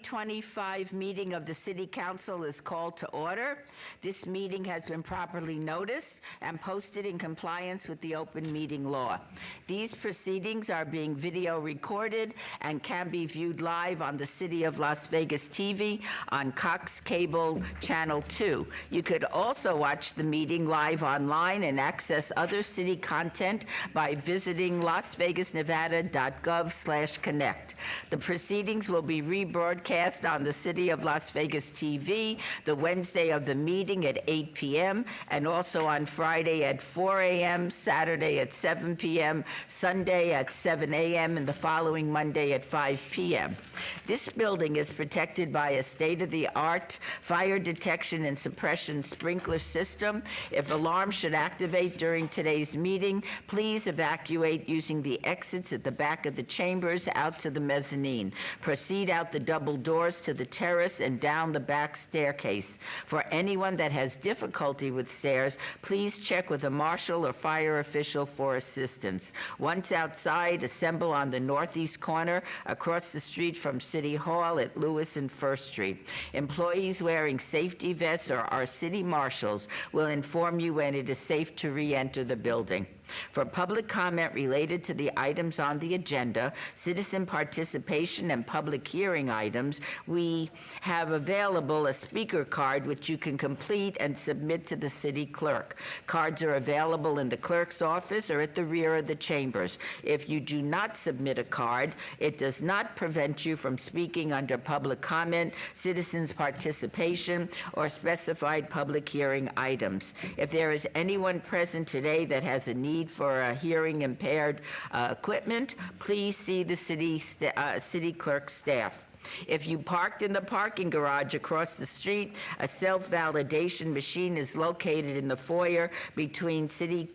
2025 meeting of the City Council is called to order. This meeting has been properly noticed and posted in compliance with the open meeting law. These proceedings are being video recorded and can be viewed live on the City of Las Vegas TV on Cox Cable Channel 2. You could also watch the meeting live online and access other city content by visiting lasvegasnevada.gov/connect. The proceedings will be rebroadcast on the City of Las Vegas TV the Wednesday of the meeting at 8 p.m. and also on Friday at 4 a.m., Saturday at 7 p.m., Sunday at 7 a.m., and the following Monday at 5 p.m. This building is protected by a state-of-the-art fire detection and suppression sprinkler system. If alarms should activate during today's meeting, please evacuate using the exits at the back of the chambers out to the mezzanine. Proceed out the double doors to the terrace and down the back staircase. For anyone that has difficulty with stairs, please check with a marshal or fire official for assistance. Once outside, assemble on the northeast corner across the street from City Hall at Lewis and First Street. Employees wearing safety vests or our city marshals will inform you when it is safe to re-enter the building. For public comment related to the items on the agenda, citizen participation, and public hearing items, we have available a speaker card which you can complete and submit to the city clerk. Cards are available in the clerk's office or at the rear of the chambers. If you do not submit a card, it does not prevent you from speaking under public comment, citizens participation, or specified public hearing items. If there is anyone present today that has a need for hearing impaired equipment, please see the city clerk staff. If you parked in the parking garage across the street, a self-validation machine is located in the foyer between City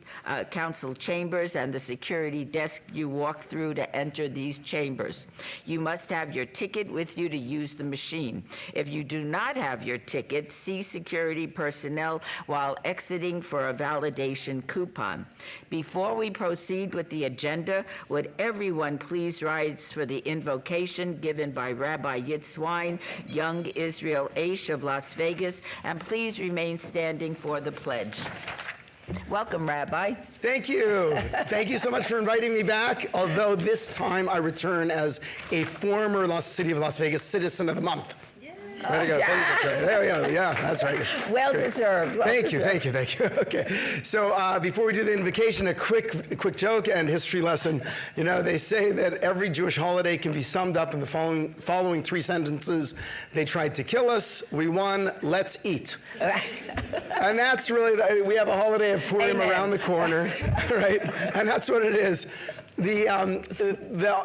Council chambers and the security desk you walk through to enter these chambers. You must have your ticket with you to use the machine. If you do not have your ticket, see security personnel while exiting for a validation coupon. Before we proceed with the agenda, would everyone please rise for the invocation given by Rabbi Yitzwine, Young Israel Aish of Las Vegas, and please remain standing for the pledge. Welcome, Rabbi. Thank you. Thank you so much for inviting me back, although this time I return as a former City of Las Vegas Citizen of the Month. Way to go. Yeah. There we go. Yeah, that's right. Well Great. deserved. Well Thank deserved. you. Okay. So before we do the invocation, a quick joke and history lesson. You know, they say that every Jewish holiday can be summed up in the following three sentences. They tried to kill us. We won. Let's eat. And that's really, we have a holiday of Purim around the corner, right? And that's what it is. The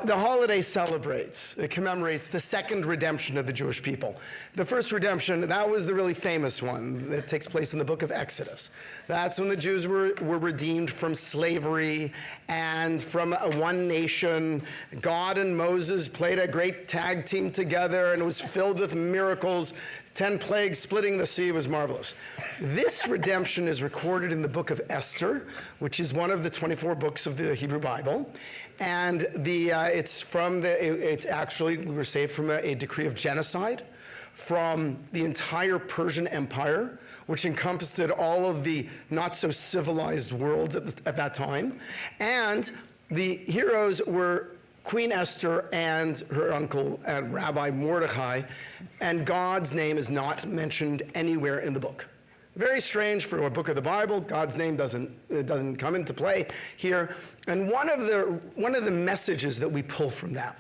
holiday celebrates, it commemorates the second redemption of the Jewish people. The first redemption, that was the really famous one that takes place in the book of Exodus. That's when the Jews were redeemed from slavery and from one nation. God and Moses played a great tag team together, and it was filled with miracles. 10 plagues, splitting the sea, was marvelous. This redemption is recorded in the book of Esther, which is one of the 24 books of the Hebrew Bible. And it's actually, we were saved from a decree of genocide from the entire Persian Empire, which encompassed all of the not-so-civilized world at that time. And the heroes were Queen Esther and her uncle, Rabbi Mordecai, and God's name is not mentioned anywhere in the book. Very strange for a book of the Bible. God's name doesn't come into play here. And one of the messages that we pull from that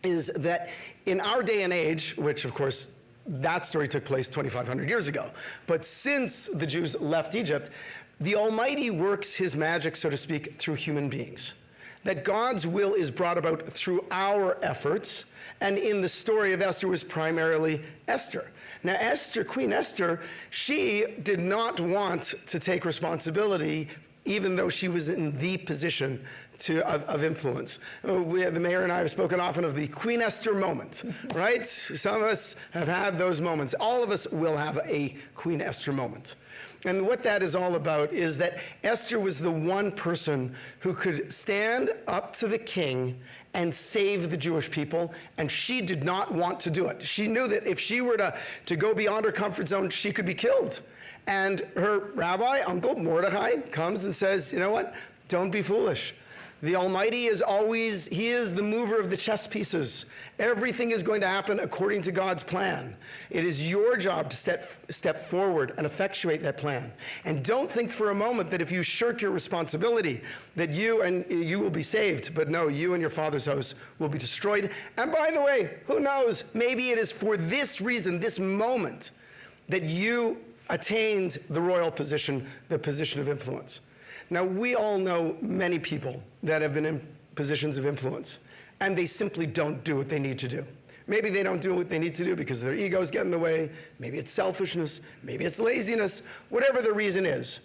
is that in our day and age, which of course that story took place 2,500 years ago, but since the Jews left Egypt, the Almighty works his magic, so to speak, through human beings. That God's will is brought about through our efforts, and in the story of Esther was primarily Esther. Now Esther, Queen Esther, she did not want to take responsibility even though she was in the position of influence. The mayor and I have spoken often of the Queen Esther moment, right? Some of us have had those moments. All of us will have a Queen Esther moment. And what that is all about is that Esther was the one person who could stand up to the king and save the Jewish people, and she did not want to do it. She knew that if she were to go beyond her comfort zone, she could be killed. And her rabbi, Uncle Mordecai, comes and says, you know what? Don't be foolish. The Almighty is always, He is the mover of the chess pieces. Everything is going to happen according to God's plan. It is your job to step forward and effectuate that plan. And don't think for a moment that if you shirk your responsibility, that you will be saved. But no, you and your father's house will be destroyed. And by the way, who knows? Maybe it is for this reason, this moment, that you attained the royal position, the position of influence. Now, we all know many people that have been in positions of influence, and they simply don't do what they need to do. Maybe they don't do what they need to do because their egos get in the way. Maybe it's selfishness. Maybe it's laziness. Whatever the reason is,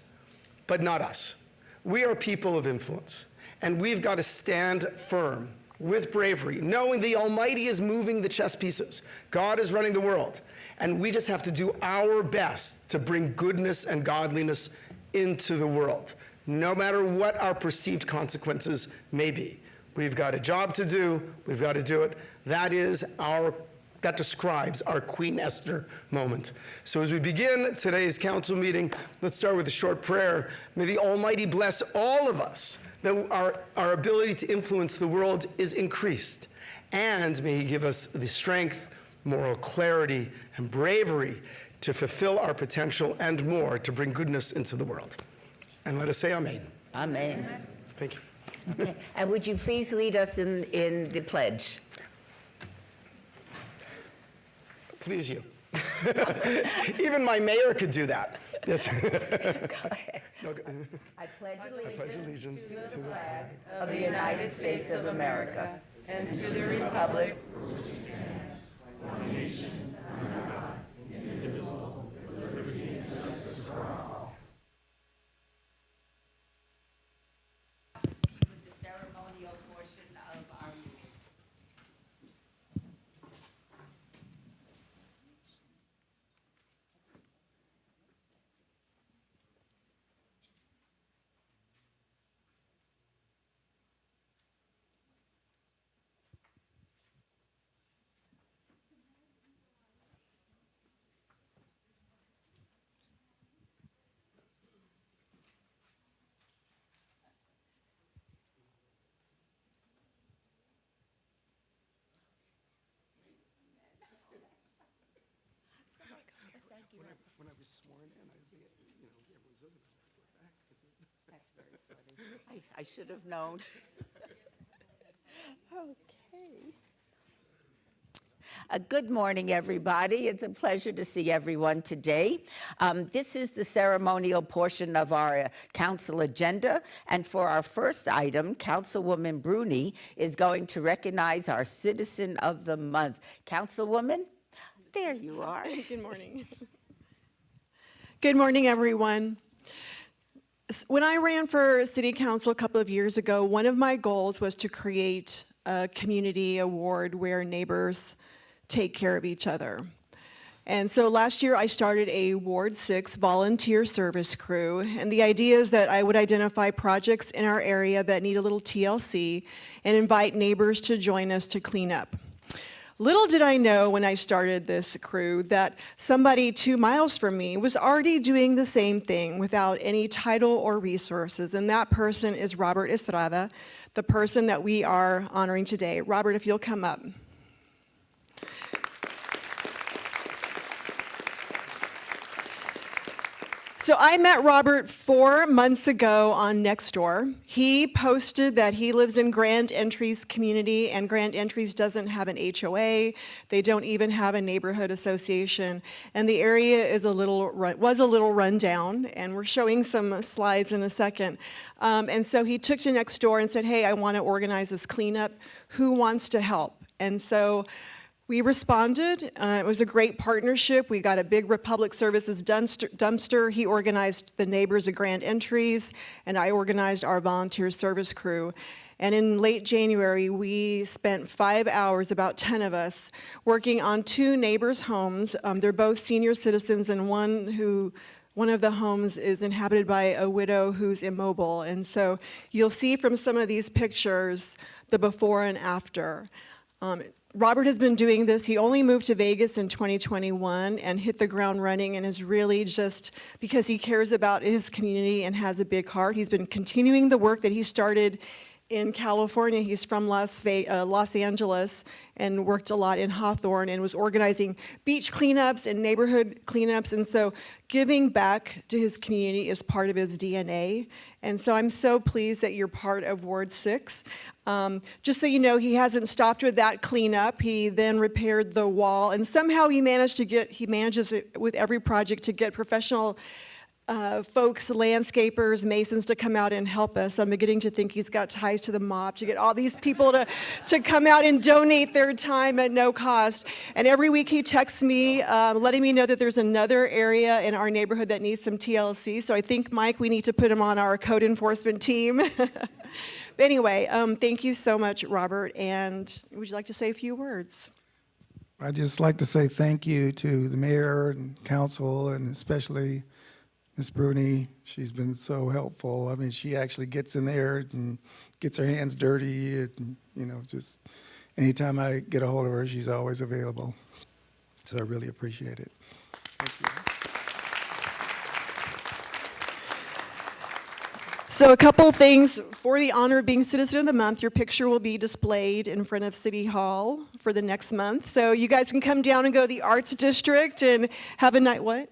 but not us. We are people of influence, and we've got to stand firm with bravery, knowing the Almighty is moving the chess pieces. God is running the world, and we just have to do our best to bring goodness and godliness into the world, no matter what our perceived consequences may be. We've got a job to do. We've got to do it. That describes our Queen Esther moment. So as we begin today's council meeting, let's start with a short prayer. May the Almighty bless all of us, that our ability to influence the world is increased. And may He give us the strength, moral clarity, and bravery to fulfill our potential and more to bring goodness into the world. And let us say amen. Amen. Thank you. Okay. And would you please lead us in the pledge? Please you. Even my mayor could do that. Yes. Go ahead. No, go- I pledge I pledge allegiance to the flag of the United States of America and to the republic ceremonial portion of our meeting. When I was sworn in, everyone says it. That's very funny. I should have known. Okay. Good morning, everybody. It's a pleasure to see everyone today. This is the ceremonial portion of our council agenda. And for our first item, Councilwoman Bruni is going to recognize our Citizen of the Month. Councilwoman, there you are. Good morning. Good morning, everyone. When I ran for city council a couple of years ago, one of my goals was to create a community award where neighbors take care of each other. And so last year I started a Ward 6 volunteer service crew, and the idea is that I would identify projects in our area that need a little TLC and invite neighbors to join us to clean up. Little did I know when I started this crew that somebody 2 miles from me was already doing the same thing without any title or resources, and that person is Robert Estrada, the person that we are honoring today. Robert, if you'll come up. So I met Robert 4 months ago on Nextdoor. He posted that he lives in Grand Entries community, and Grand Entries doesn't have an HOA. They don't even have a neighborhood association, and the area was a little run down. And we're showing some slides in a second. And so he took to Nextdoor and said, "Hey, I want to organize this cleanup. Who wants to help?" And so we responded. It was a great partnership. We got a big Republic Services dumpster. He organized the neighbors of Grand Entries, and I organized our volunteer service crew. And in late January, we spent 5 hours, about 10 of us, working on 2 neighbors' homes. They're both senior citizens, and one who one of the homes is inhabited by a widow who's immobile. And so you'll see from some of these pictures the before and after. Robert has been doing this. He only moved to Vegas in 2021 and hit the ground running, and is really just because he cares about his community and has a big heart. He's been continuing the work that he started in California. He's from Los Angeles and worked a lot in Hawthorne and was organizing beach cleanups and neighborhood cleanups. And so giving back to his community is part of his DNA. And so I'm so pleased that you're part of Ward 6. Just so you know, he hasn't stopped with that cleanup. He then repaired the wall, and somehow he manages it with every project to get professional folks, landscapers, masons to come out and help us. I'm beginning to think he's got ties to the mob to get all these people to come out and donate their time at no cost. And every week he texts me, letting me know that there's another area in our neighborhood that needs some TLC. So I think, Mike, we need to put him on our code enforcement team. But anyway, thank you so much, Robert. And would you like to say a few words? I'd just like to say thank you to the mayor and council, and especially Ms. Bruni. She's been so helpful. I mean, she actually gets in there and gets her hands dirty, and, you know, just anytime I get a hold of her, she's always available. So I really appreciate it. Thank you. So a couple things. For the honor of being Citizen of the Month, your picture will be displayed in front of City Hall for the next month. So you guys can come down and go to the Arts District and have a night, what?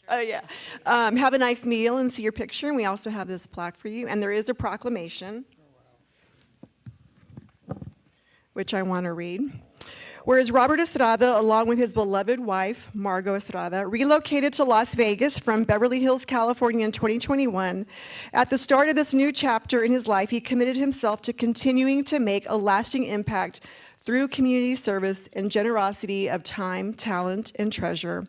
Oh, yeah. Have a nice meal and see your picture. And we also have this plaque for you. And there is a proclamation, which I want to read. Whereas Robert Estrada, along with his beloved wife, Margot Estrada, relocated to Las Vegas from Beverly Hills, California in 2021, at the start of this new chapter in his life, he committed himself to continuing to make a lasting impact through community service and generosity of time, talent, and treasure.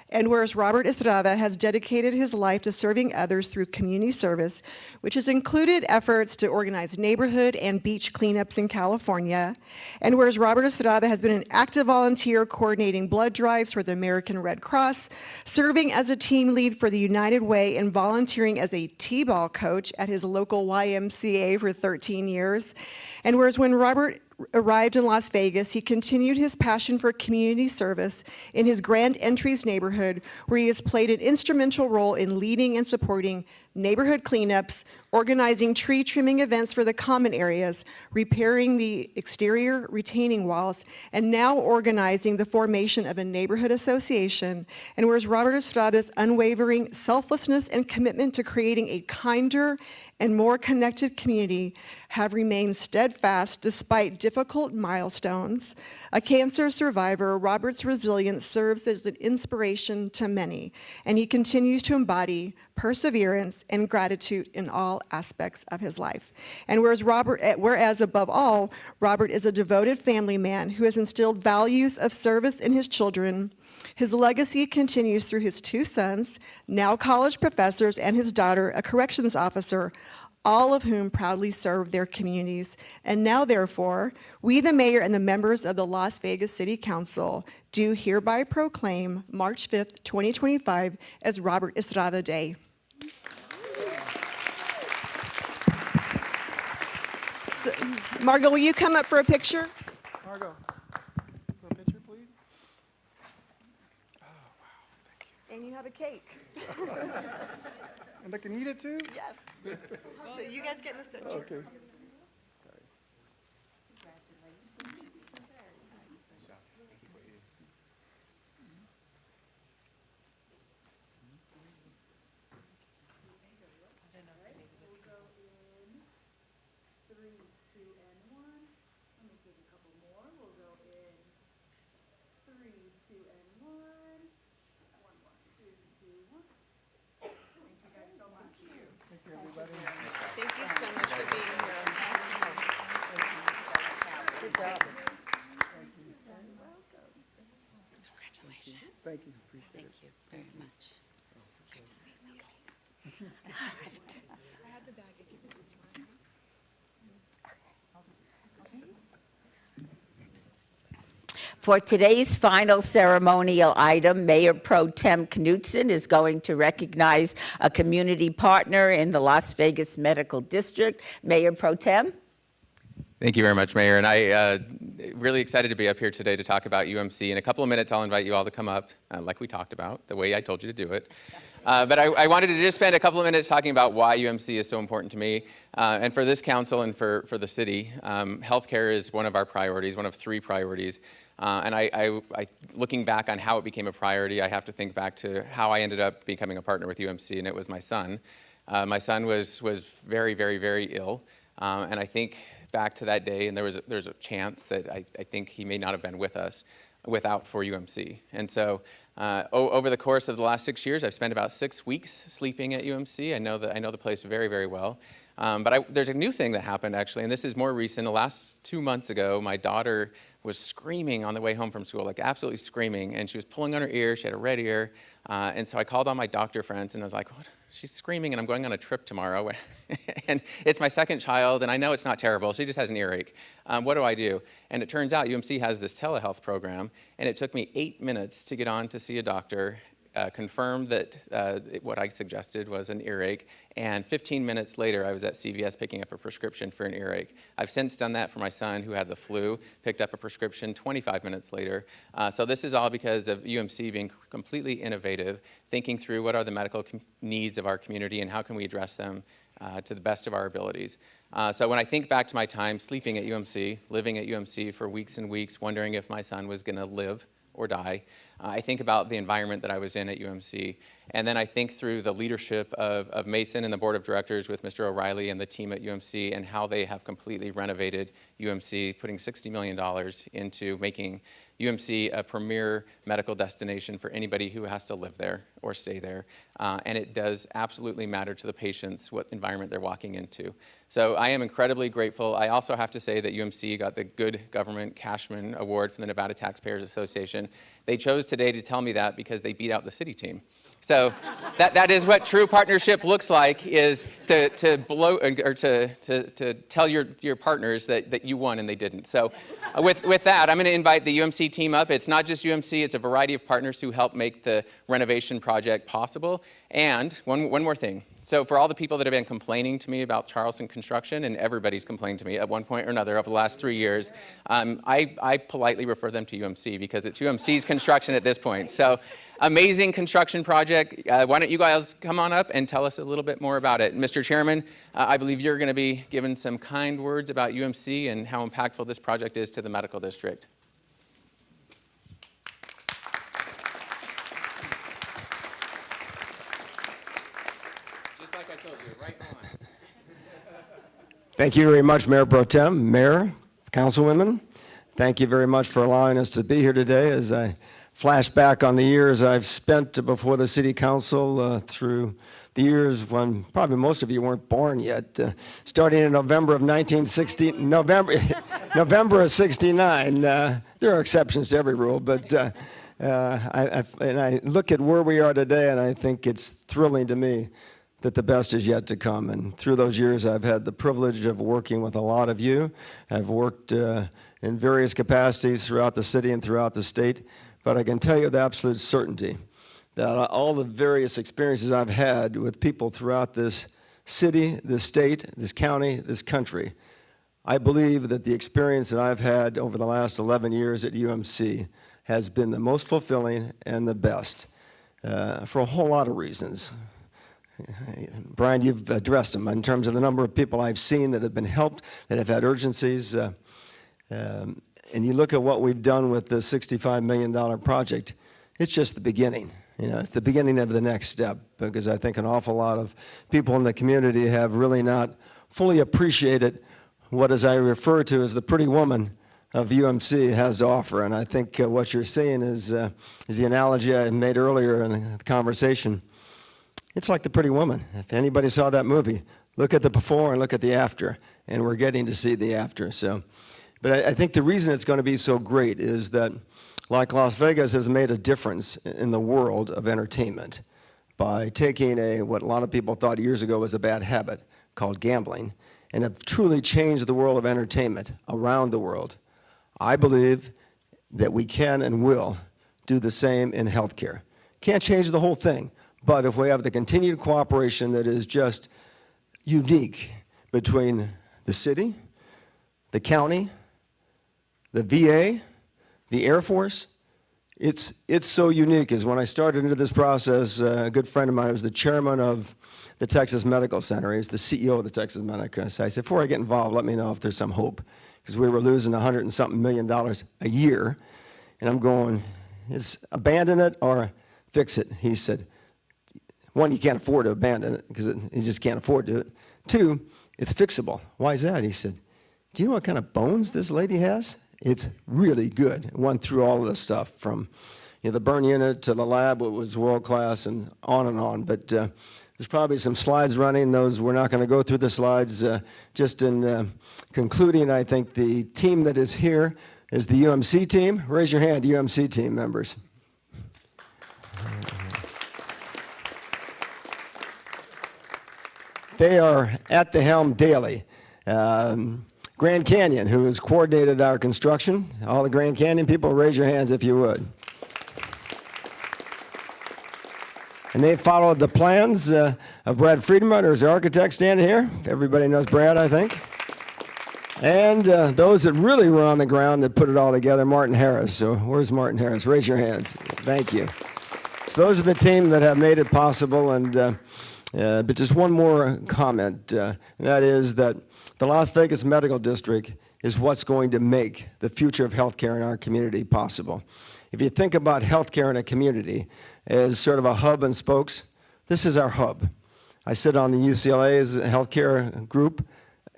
And whereas Robert Estrada has dedicated his life to serving others through community service, which has included efforts to organize neighborhood and beach cleanups in California, and whereas Robert Estrada has been an active volunteer coordinating blood drives for the American Red Cross, serving as a team lead for the United Way, and volunteering as a T-ball coach at his local YMCA for 13 years, and whereas when Robert arrived in Las Vegas, he continued his passion for community service in his Grand Entries neighborhood, where he has played an instrumental role in leading and supporting neighborhood cleanups, organizing tree trimming events for the common areas, repairing the exterior retaining walls, and now organizing the formation of a neighborhood association. And whereas Robert Estrada's unwavering selflessness and commitment to creating a kinder and more connected community have remained steadfast despite difficult milestones. A cancer survivor, Robert's resilience serves as an inspiration to many, and he continues to embody perseverance and gratitude in all aspects of his life. And whereas above all, Robert is a devoted family man who has instilled values of service in his children. His legacy continues through his two sons, now college professors, and his daughter, a corrections officer, all of whom proudly serve their communities. And now, therefore, we, the mayor and the members of the Las Vegas City Council, do hereby proclaim March 5th, 2025 as Robert Estrada Day. So, Margot, will you come up for a picture? Margot, for a picture, please. And you have a cake. And I can eat it too? Yes. So you guys get in the center. Okay. Thank you so much for being here. Good job. Congratulations. Thank you. Appreciate it. Thank you very much. Good to see you. For today's final ceremonial item, Mayor Pro Tem Knudsen is going to recognize a community partner in the Las Vegas Medical District. Mayor Pro Tem? Thank you very much, Mayor. And I really excited to be up here today to talk about UMC. In a couple of minutes, I'll invite you all to come up, like we talked about, the way I told you to do it. But I wanted to just spend a couple of minutes talking about why UMC is so important to me. And for this council and for the city, healthcare is one of our priorities, one of 3 priorities. And looking back on how it became a priority, I have to think back to how I ended up becoming a partner with UMC, and it was my son. My son was very, very, very ill, and I think back to that day, and there's a chance that I think he may not have been with us without for UMC. And so over the course of the last 6 years, I've spent about 6 weeks sleeping at UMC. I know the place very, very well. But there's a new thing that happened, actually, and this is more recent. The last 2 months ago, my daughter was screaming on the way home from school, like absolutely screaming, and she was pulling on her ear. She had a red ear, and so I called all my doctor friends, and I was like, what? She's screaming, and I'm going on a trip tomorrow, and it's my second child, and I know it's not terrible. She just has an earache. What do I do? And it turns out UMC has this telehealth program, and it took me 8 minutes to get on to see a doctor, confirmed that what I suggested was an earache, and 15 minutes later, I was at CVS picking up a prescription for an earache. I've since done that for my son who had the flu, picked up a prescription 25 minutes later. So this is all because of UMC being completely innovative, thinking through what are the medical needs of our community and how can we address them to the best of our abilities. So when I think back to my time sleeping at UMC, living at UMC for weeks and weeks, wondering if my son was going to live or die, I think about the environment that I was in at UMC, and then I think through the leadership of Mason and the board of directors with Mr. O'Reilly and the team at UMC and how they have completely renovated UMC, putting $60 million into making UMC a premier medical destination for anybody who has to live there or stay there. And it does absolutely matter to the patients what environment they're walking into. So I am incredibly grateful. I also have to say that UMC got the Good Government Cashman Award from the Nevada Taxpayers Association. They chose today to tell me that because they beat out the city team. So that is what true partnership looks like, is to blow or to tell your partners that you won and they didn't. So with that, I'm going to invite the UMC team up. It's not just UMC, it's a variety of partners who help make the renovation project possible. And one more thing. So for all the people that have been complaining to me about Charleston construction, and everybody's complained to me at one point or another over the last 3 years, I politely refer them to UMC because it's UMC's construction at this point. So amazing construction project. Why don't you guys come on up and tell us a little bit more about it. Mr. Chairman, I believe you're going to be given some kind words about UMC and how impactful this project is to the medical district. Thank you very much, Mayor Pro Tem, Mayor, Councilwomen. Thank you very much for allowing us to be here today as I flash back on the years I've spent before the City Council through the years when probably most of you weren't born yet. Starting in November of 1960, November of 69. There are exceptions to every rule, but I look at where we are today and I think it's thrilling to me that the best is yet to come. And through those years, I've had the privilege of working with a lot of you. I've worked in various capacities throughout the city and throughout the state, but I can tell you with absolute certainty that all the various experiences I've had with people throughout this city, this state, this county, this country, I believe that the experience that I've had over the last 11 years at UMC has been the most fulfilling and the best for a whole lot of reasons. Brian, you've addressed them in terms of the number of people I've seen that have been helped, that have had urgencies. And you look at what we've done with the $65 million project, it's just the beginning. You know, it's the beginning of the next step, because I think an awful lot of people in the community have really not fully appreciated what, as I refer to as the pretty woman of UMC, has to offer. And I think what you're seeing is the analogy I made earlier in the conversation. It's like the Pretty Woman. If anybody saw that movie, look at the before and look at the after, and we're getting to see the after. So, but I think the reason it's going to be so great is that, like Las Vegas has made a difference in the world of entertainment by taking what a lot of people thought years ago was a bad habit called gambling, and have truly changed the world of entertainment around the world. I believe, that we can and will do the same in healthcare. Can't change the whole thing, but if we have the continued cooperation that is just unique between the city, the county, the VA, the Air Force, it's so unique. Is when I started into this process, a good friend of mine was the chairman of the Texas Medical Center. He's the CEO of the Texas Medical Center. I said, before I get involved, let me know if there's some hope, because we were losing $100 and something million a year, and I'm going, is abandon it or fix it? He said, one, you can't afford to abandon it because you just can't afford to. Two, it's fixable. Why is that? He said, do you know what kind of bones this lady has? It's really good. Went through all of the stuff from the burn unit to the lab. It was world class and on. But there's probably some slides running. Those we're not going to go through the slides. Just in concluding, I think the team that is here is the UMC team. Raise your hand, UMC team members. They are at the helm daily. Grand Canyon, who has coordinated our construction. All the Grand Canyon people, raise your hands if you would. And they followed the plans of Brad Friedman, who's the architect standing here. Everybody knows Brad, I think. And those that really were on the ground that put it all together, Martin Harris. So where's Martin Harris? Raise your hands. Thank you. So those are the team that have made it possible. And but just one more comment. That is that the Las Vegas Medical District is what's going to make the future of healthcare in our community possible. If you think about healthcare in a community as sort of a hub and spokes, this is our hub. I sit on the UCLA's healthcare group.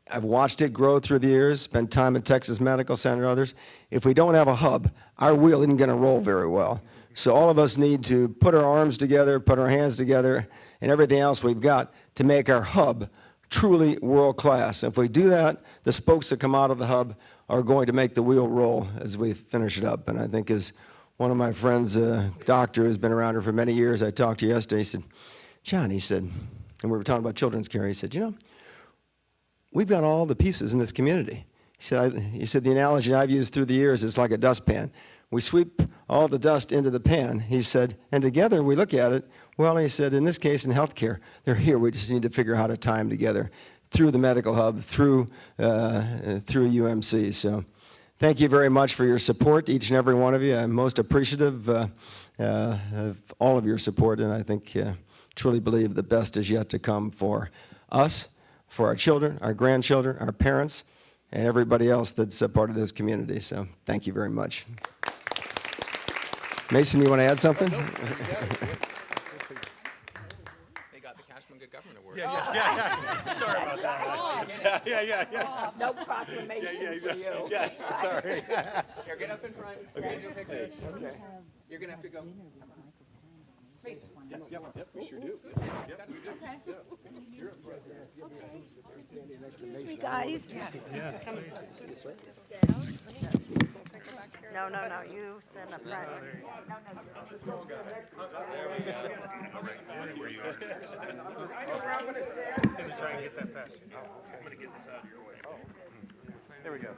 I've watched it grow through the years, spent time at Texas Medical Center and others. If we don't have a hub, our wheel isn't going to roll very well. So all of us need to put our arms together, put our hands together, and everything else we've got to make our hub truly world-class. If we do that, the spokes that come out of the hub are going to make the wheel roll as we finish it up. And I think as one of my friends, a doctor who's been around here for many years, I talked to yesterday, he said, John, he said, and we were talking about children's care, he said, we've got all the pieces in this community. He said, the analogy I've used through the years is like a dustpan. We sweep all the dust into the pan, he said, and together we look at it. Well, he said, in this case, in healthcare, they're here. We just need to figure out how to tie them together through the medical hub, through UMC. So thank you very much for your support, each and every one of you. I'm most appreciative of all of your support, and I think truly believe the best is yet to come for us, for our children, our grandchildren, our parents, and everybody else that's a part of this community. So thank you very much. Mason, you want to add something? They got the Cashman Good Government Award. Sorry about that. No proclamation for you. Sorry. Here, get up in front. We're going to do a picture. Okay. You're going to have to go. Yep, we sure do. Excuse me, guys. Yes. No, you stand up front. Try and get that past you. I'm going to get this out of your way. There we go.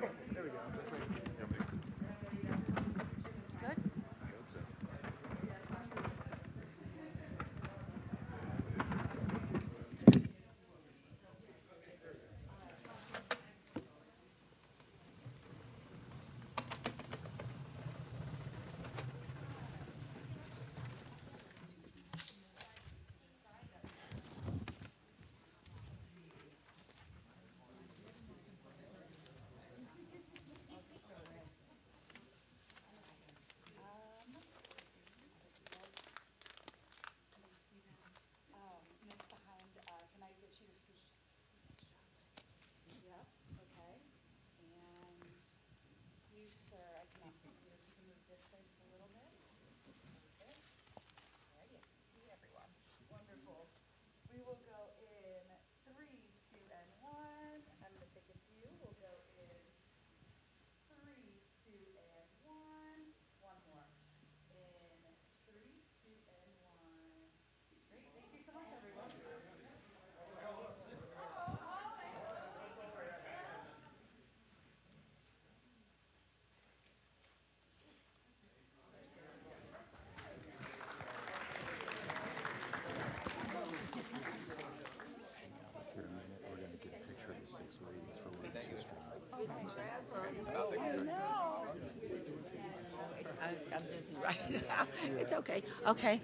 right now. It's okay. Okay.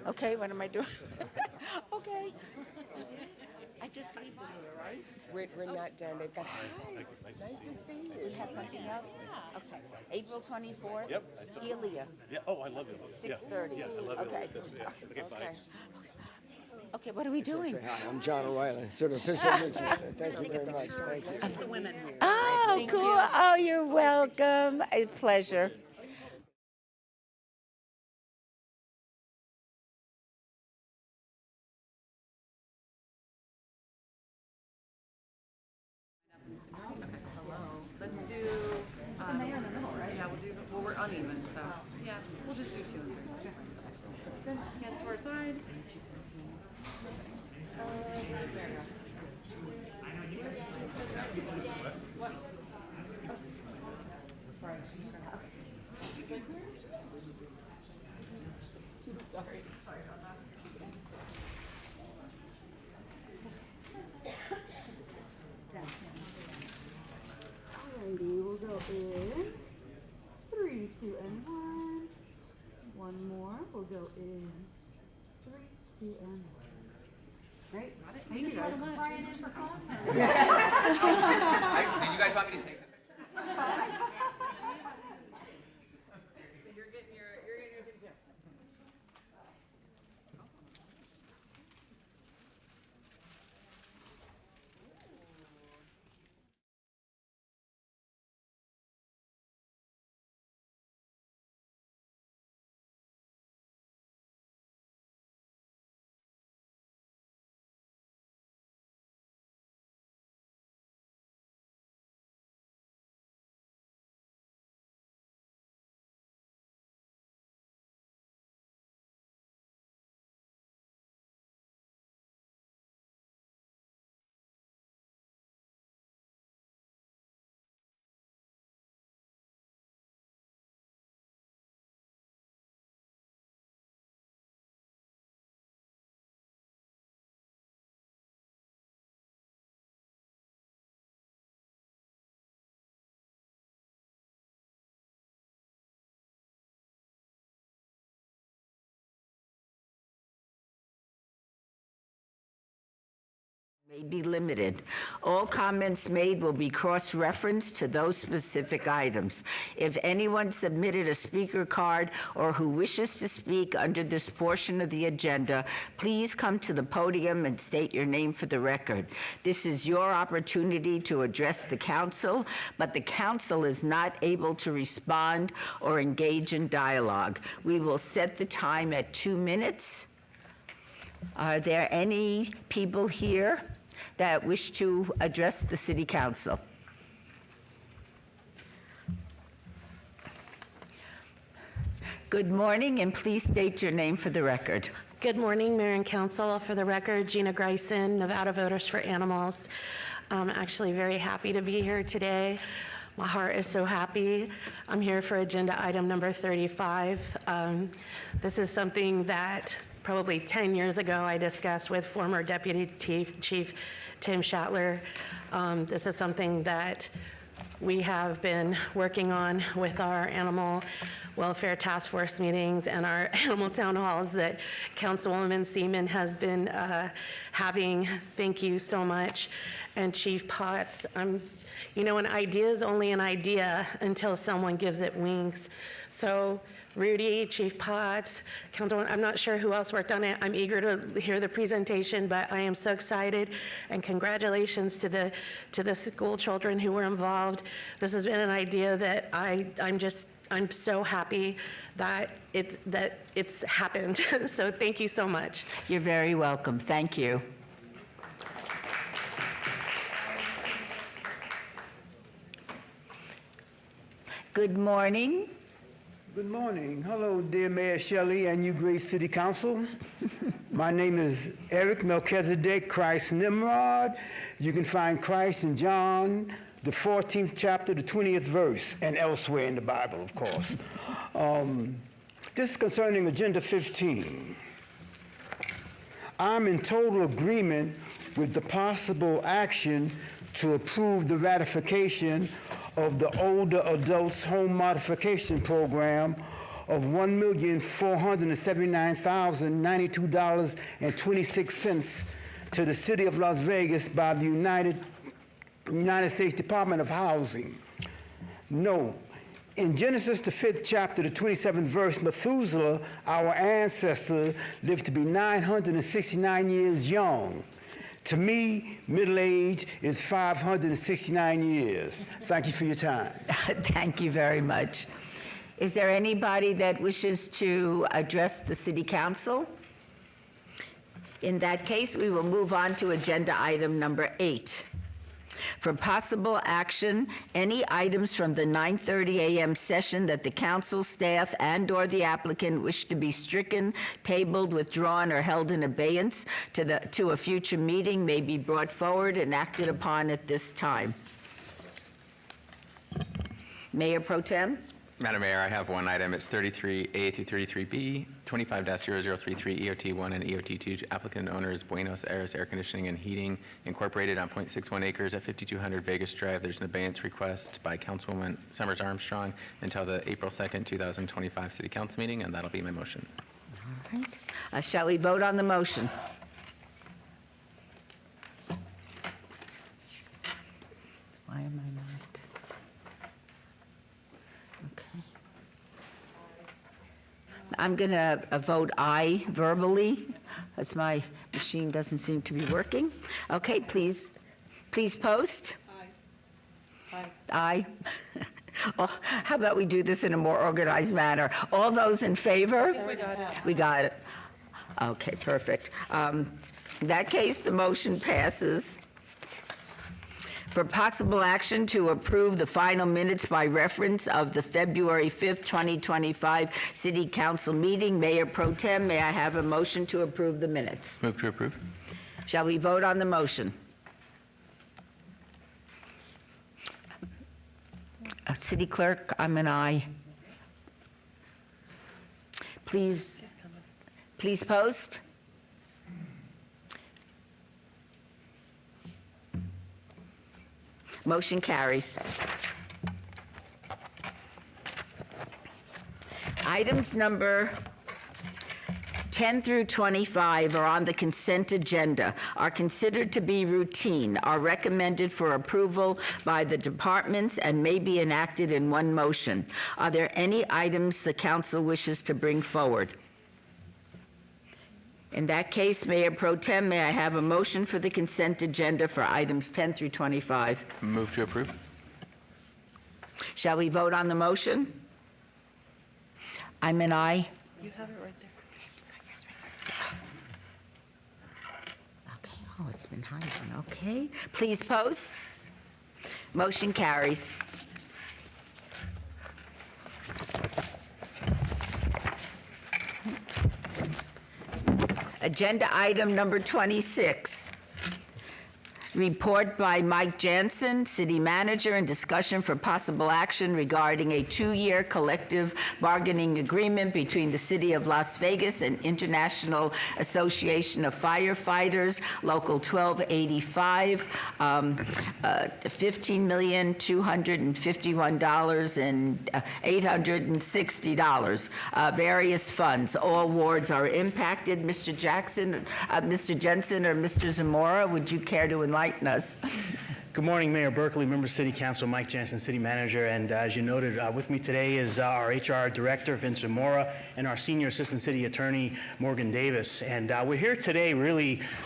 Okay, what am I doing? Okay. I just leave this here, right? We're not done. They've got. Hi. Nice to see you. We have something else? Okay. April 24th? Yep. Elia, Yeah, oh, I love it. 6:30. Yeah, I love it. Okay. Okay, bye. Okay, what are we doing? Hi, I'm John O'Reilly, sort of official mention. Thank you very much. Thank you. Oh, cool. Oh, you're welcome. A pleasure. Let's do, the mayor in the middle, right? Yeah, we're uneven, so, yeah, we'll just do 2 and 3. Okay. Then, hands to our side. Alrighty, we'll go in 3, 2, and 1. One more. We'll go in 3, 2, and 1. Great. Thank you guys. Brian in for phone. Did you guys want me to take the picture? You're getting your picture. May be limited. All comments made will be cross-referenced to those specific items. If anyone submitted a speaker card or who wishes to speak under this portion of the agenda, please come to the podium and state your name for the record. This is your opportunity to address the council, but the council is not able to respond or engage in dialogue. We will set the time at 2 minutes. Are there any people here that wish to address the City Council? Good morning, and please state your name for the record. Good morning, Mayor and Council. For the record, Gina Greisen, Nevada Voters for Animals. I'm actually very happy to be here today. My heart is so happy. I'm here for agenda item number 35. This is something that probably 10 years ago I discussed with former Deputy Chief Tim Schattler. This is something that we have been working on with our animal welfare task force meetings and our animal town halls that Councilwoman Seaman has been having. Thank you so much. And Chief Potts, you know, an idea is only an idea until someone gives it wings. So Rudy, Chief Potts, Councilwoman, I'm not sure who else worked on it. I'm eager to hear the presentation, but I am so excited, and congratulations to the school children who were involved. This has been an idea that I'm so happy that it's happened. So thank you so much. You're very welcome. Thank you. Good morning. Good morning. Hello, dear Mayor Shelley and you great City Council. My name is Eric Melchizedek Christ Nimrod. You can find Christ in John, the 14th chapter, the 20th verse, and elsewhere in the Bible, of course. This is concerning Agenda 15. I'm in total agreement with the possible action to approve the ratification of the Older Adults Home Modification Program of $1,479,092.26 to the City of Las Vegas by the United States Department of Housing. No. In Genesis, the 5th chapter, the 27th verse, Methuselah, our ancestor, lived to be 969 years young. To me, middle age is 569 years. Thank you for your time. Thank you very much. Is there anybody that wishes to address the City Council? In that case, we will move on to agenda item number 8. For possible action, any items from the 9:30 a.m. session that the council, staff, and/or the applicant wish to be stricken, tabled, withdrawn, or held in abeyance to a future meeting may be brought forward and acted upon at this time. Mayor Pro Tem? Madam Mayor, I have one item. It's 33A through 33B, 25-0033 EOT1 and EOT2. Applicant owner is Buenos Aires Air Conditioning and Heating Incorporated on .61 acres at 5200 Vegas Drive. There's an abeyance request by Councilwoman Summers Armstrong until the April 2nd, 2025 City Council meeting, and that'll be my motion. All right. Shall we vote on the motion? Why am I not? Okay. I'm going to vote aye verbally, as my machine doesn't seem to be working. Okay, please post. Aye. Aye. Oh, how about we do this in a more organized manner? All those in favor? We got it. We got it. Okay, perfect. In that case, the motion passes. For possible action to approve the final minutes by reference of the February 5th, 2025 City Council meeting, Mayor Pro Tem, may I have a motion to approve the minutes? Move to approve. Shall we vote on the motion? City Clerk, I'm an aye. Please post. Motion carries. Items number 10 through 25 are on the consent agenda, are considered to be routine, are recommended for approval by the departments, and may be enacted in one motion. Are there any items the council wishes to bring forward? In that case, Mayor Pro Tem, may I have a motion for the consent agenda for items 10 through 25? Move to approve. Shall we vote on the motion? I'm an aye. You have it right there. Okay, oh, it's been hiding, okay. Please post. Motion carries. Agenda item number 26. Report by Mike Jansen, City Manager, and discussion for possible action regarding a 2-year collective bargaining agreement between the City of Las Vegas and International Association of Firefighters, Local 1285, $15,251,860. Various funds. All wards are impacted. Mr. Jackson, Mr. Jensen, or Mr. Zamora, would you care to enlighten us? Good morning, Mayor Berkeley, member of City Council, Mike Jansen, City Manager, and as you noted, with me today is our HR Director, Vince Zamora, and our Senior Assistant City Attorney, Morgan Davis. And we're here today,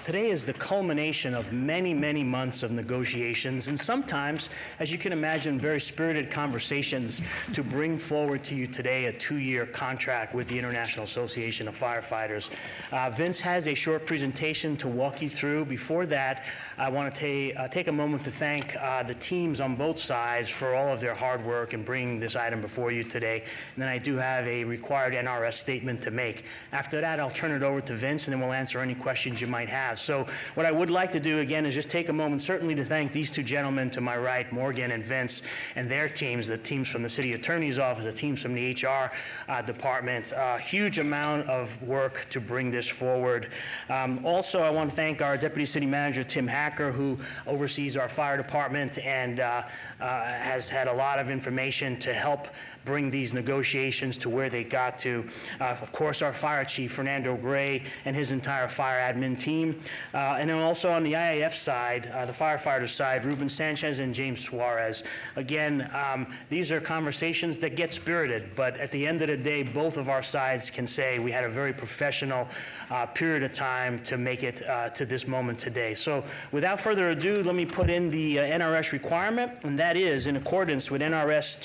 today is the culmination of many, many months of negotiations, and sometimes, as you can imagine, very spirited conversations to bring forward to you today a 2-year contract with the International Association of Firefighters. Vince has a short presentation to walk you through. Before that, I want to take a moment to thank the teams on both sides for all of their hard work in bringing this item before you today. And then I do have a required NRS statement to make. After that, I'll turn it over to Vince, and then we'll answer any questions you might have. So what I would like to do, again, is just take a moment, certainly to thank these two gentlemen to my right, Morgan and Vince, and their teams, the teams from the City Attorney's Office, the teams from the HR department. A huge amount of work to bring this forward. Also, I want to thank our Deputy City Manager, Tim Hacker, who oversees our fire fire department and has had a lot of information to help bring these negotiations to where they got to. Of course, our fire chief, Fernando Gray, and his entire fire admin team. And then also on the IAF side, the firefighter side, Ruben Sanchez and James Suarez. Again, these are conversations that get spirited, but at the end of the day, both of our sides can say we had a very professional period of time to make it to this moment today. So without further ado, let me put in the NRS requirement, and that is in accordance with NRS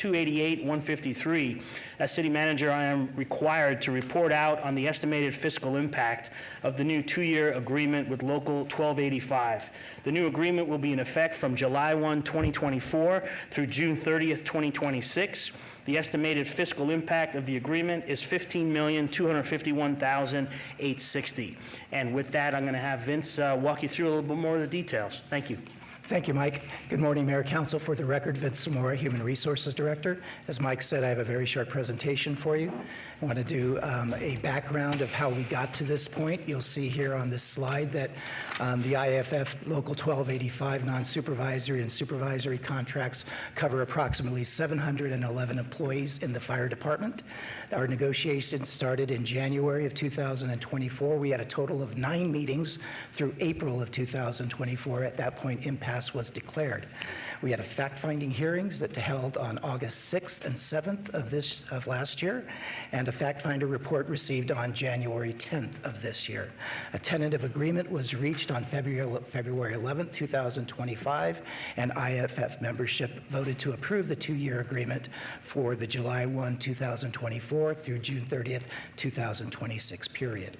288-153. As city manager, I am required to report out on the estimated fiscal impact of the new 2-year agreement with Local 1285. The new agreement will be in effect from July 1, 2024 through June 30th, 2026. The estimated fiscal impact of the agreement is $15,251,860. And with that, I'm going to have Vince walk you through a little bit more of the details. Thank you. Thank you, Mike. Good morning, Mayor, Council. For the record, Vince Zamora, Human Resources Director. As Mike said, I have a very short presentation for you. I want to do a background of how we got to this point. You'll see here on this slide that the IFF Local 1285 non-supervisory and supervisory contracts cover approximately 711 employees in the fire department. Our negotiations started in January of 2024. We had a total of 9 meetings through April of 2024. At that point, impasse was declared. We had a fact-finding hearings that held on August 6th and 7th of last year, and a fact-finder report received on January 10th of this year. A tentative agreement was reached on February 11th, 2025, and IFF membership voted to approve the 2-year agreement for the July 1, 2024 through June 30th, 2026 period.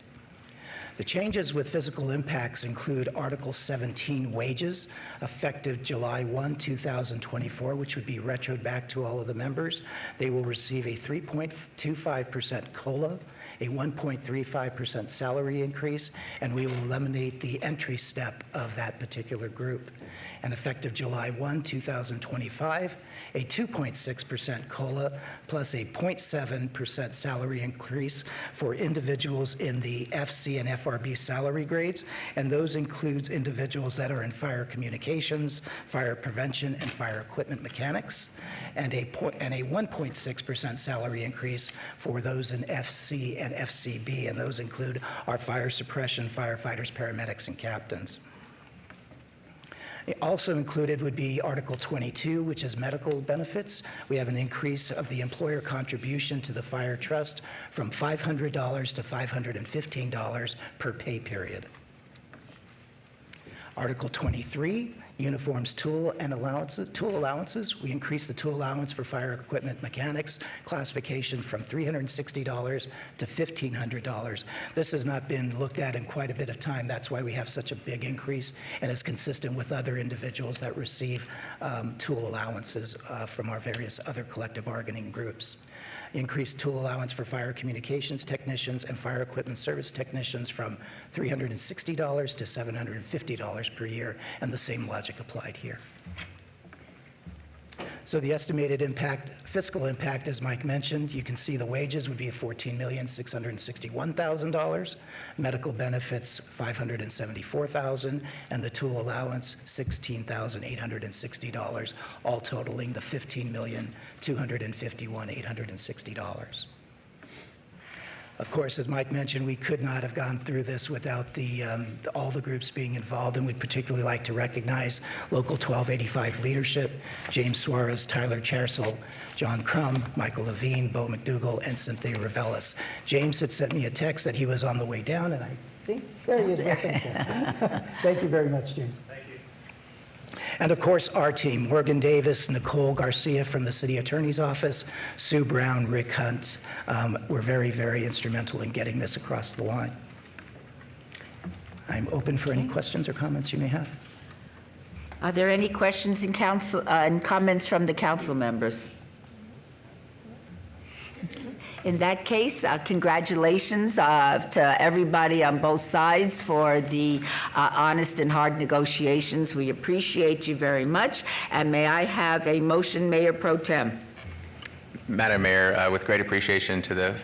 The changes with physical impacts include Article 17 wages, effective July 1, 2024, which would be retroed back to all of the members. They will receive a 3.25% COLA, a 1.35% salary increase, and we will eliminate the entry step of that particular group. And effective July 1, 2025, a 2.6% COLA plus a 0.7% salary increase for individuals in the FC and FRB salary grades, and those includes individuals that are in fire communications, fire prevention, and fire equipment mechanics, and a 1.6% salary increase for those in FC and FCB, and those include our fire suppression firefighters, paramedics, and captains. Also included would be Article 22, which is medical benefits. We have an increase of the employer contribution to the fire trust from $500 to $515 per pay period. Article 23, uniforms, tool allowances. We increased the tool allowance for fire equipment mechanics classification from $360 to $1,500. This has not been looked at in quite a bit of time. That's why we have such a big increase, and is consistent with other individuals that receive tool allowances from our various other collective bargaining groups. Increased tool allowance for fire communications technicians and fire equipment service technicians from $360 to $750 per year, and the same logic applied here. So the estimated impact, fiscal impact, as Mike mentioned, you can see the wages would be $14,661,000, medical benefits $574,000, and the tool allowance $16,860, all totaling the $15,251,860. Of course, as Mike mentioned, we could not have gone through this without all the groups being involved, and we'd particularly like to recognize Local 1285 leadership, James Suarez, Tyler Charsell, John Crum, Michael Levine, Bo McDougall, and Cynthia Ravelis. James had sent me a text that he was on the way down, and I think there he is. Thank you very much, James. And of course, our team, Morgan Davis, Nicole Garcia from the City Attorney's Office, Sue Brown, Rick Hunt, were very, very instrumental in getting this across the line. I'm open for any questions or comments you may have. Are there any questions and comments from the council members? In that case, congratulations to everybody on both sides for the honest and hard negotiations. We appreciate you very much. And may I have a motion, Mayor Pro Tem? Madam Mayor, with great appreciation to the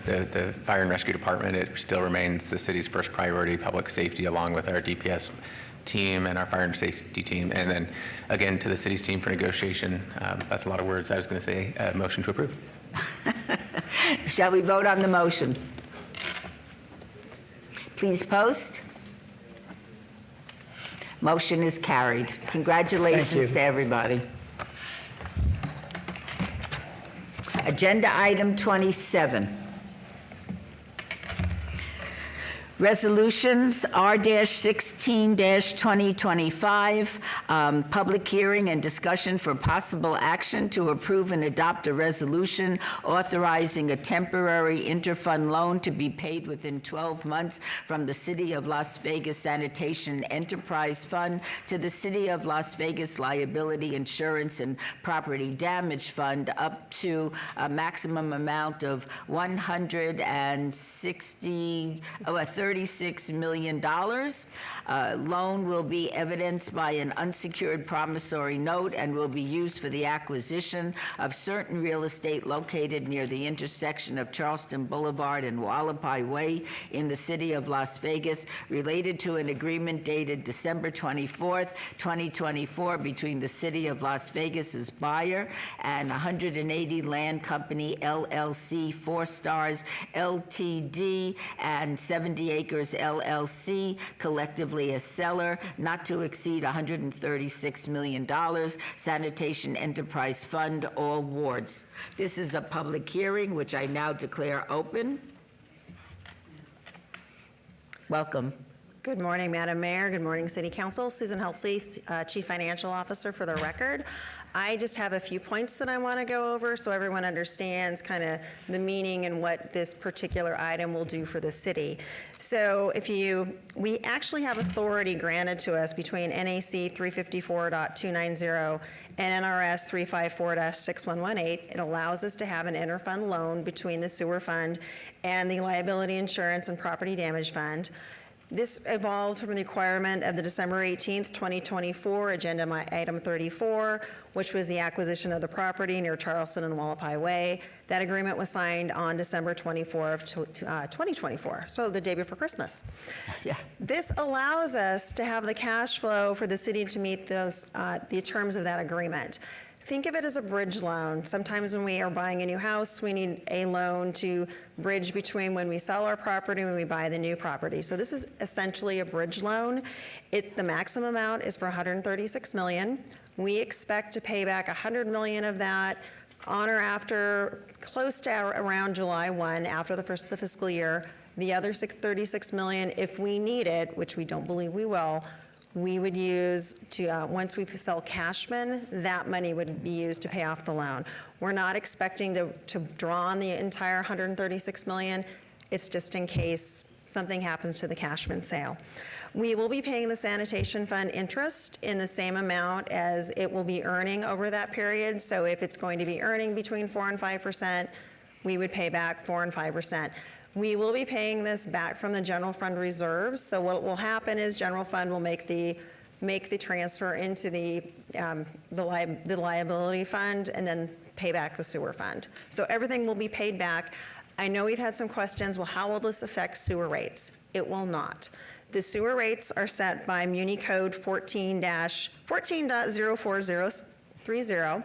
Fire and Rescue Department, it still remains the city's first priority, public safety, along with our DPS team and our fire and safety team. And then again, to the city's team for negotiation. That's a lot of words. I was going to say motion to approve. Shall we vote on the motion? Please post. Motion is carried. Congratulations to everybody. Agenda item 27. Resolutions R-16-2025, public hearing and discussion for possible action to approve and adopt a resolution authorizing a temporary interfund loan to be paid within 12 months from the City of Las Vegas Sanitation Enterprise Fund to the City of Las Vegas Liability Insurance and Property Damage Fund up to a maximum amount of $36 million. Loan will be evidenced by an unsecured promissory note and will be used for the acquisition of certain real estate located near the intersection of Charleston Boulevard and Wallapai Way in the city of Las Vegas, related to an agreement dated December 24th, 2024, between the City of Las Vegas's buyer and 180 Land Company, LLC, 4 Stars, Ltd., and 70 Acres, LLC, collectively as seller, not to exceed $136 million, Sanitation Enterprise Fund, all wards. This is a public hearing, which I now declare open. Welcome. Good morning, Madam Mayor. Good morning, City Council. Susan Heltsley, Chief Financial Officer for the record. I just have a few points that I want to go over so everyone understands kind of the meaning and what this particular item will do for the city. So we actually have authority granted to us between NAC 354.290 and NRS 354-6118. It allows us to have an interfund loan between the sewer fund and the liability insurance and property damage fund. This evolved from the requirement of the December 18th, 2024 agenda item 34, which was the acquisition of the property near Charleston and Wallapai Way. That agreement was signed on December 24th, 2024, so the day before Christmas. Yeah. This allows us to have the cash flow for the city to meet those the terms of that agreement. Think of it as a bridge loan. Sometimes when we are buying a new house, we need a loan to bridge between when we sell our property and when we buy the new property. So this is essentially a bridge loan. The maximum amount is for $136 million. We expect to pay back $100 million of that on or after, close to around July 1, after the first of the fiscal year. The other $36 million, if we need it, which we don't believe we will, we would use to, once we sell Cashman, that money would be used to pay off the loan. We're not expecting to draw on the entire $136 million. It's just in case something happens to the Cashman sale. We will be paying the sanitation fund interest in the same amount as it will be earning over that period. So if it's going to be earning between 4% and 5%, we would pay back 4% and 5%. We will be paying this back from the general fund reserves. So what will happen is general fund will make the transfer into the liability fund and then pay back the sewer fund. So everything will be paid back. I know we've had some questions. Well, how will this affect sewer rates? It will not. The sewer rates are set by Muni Code 14.04030.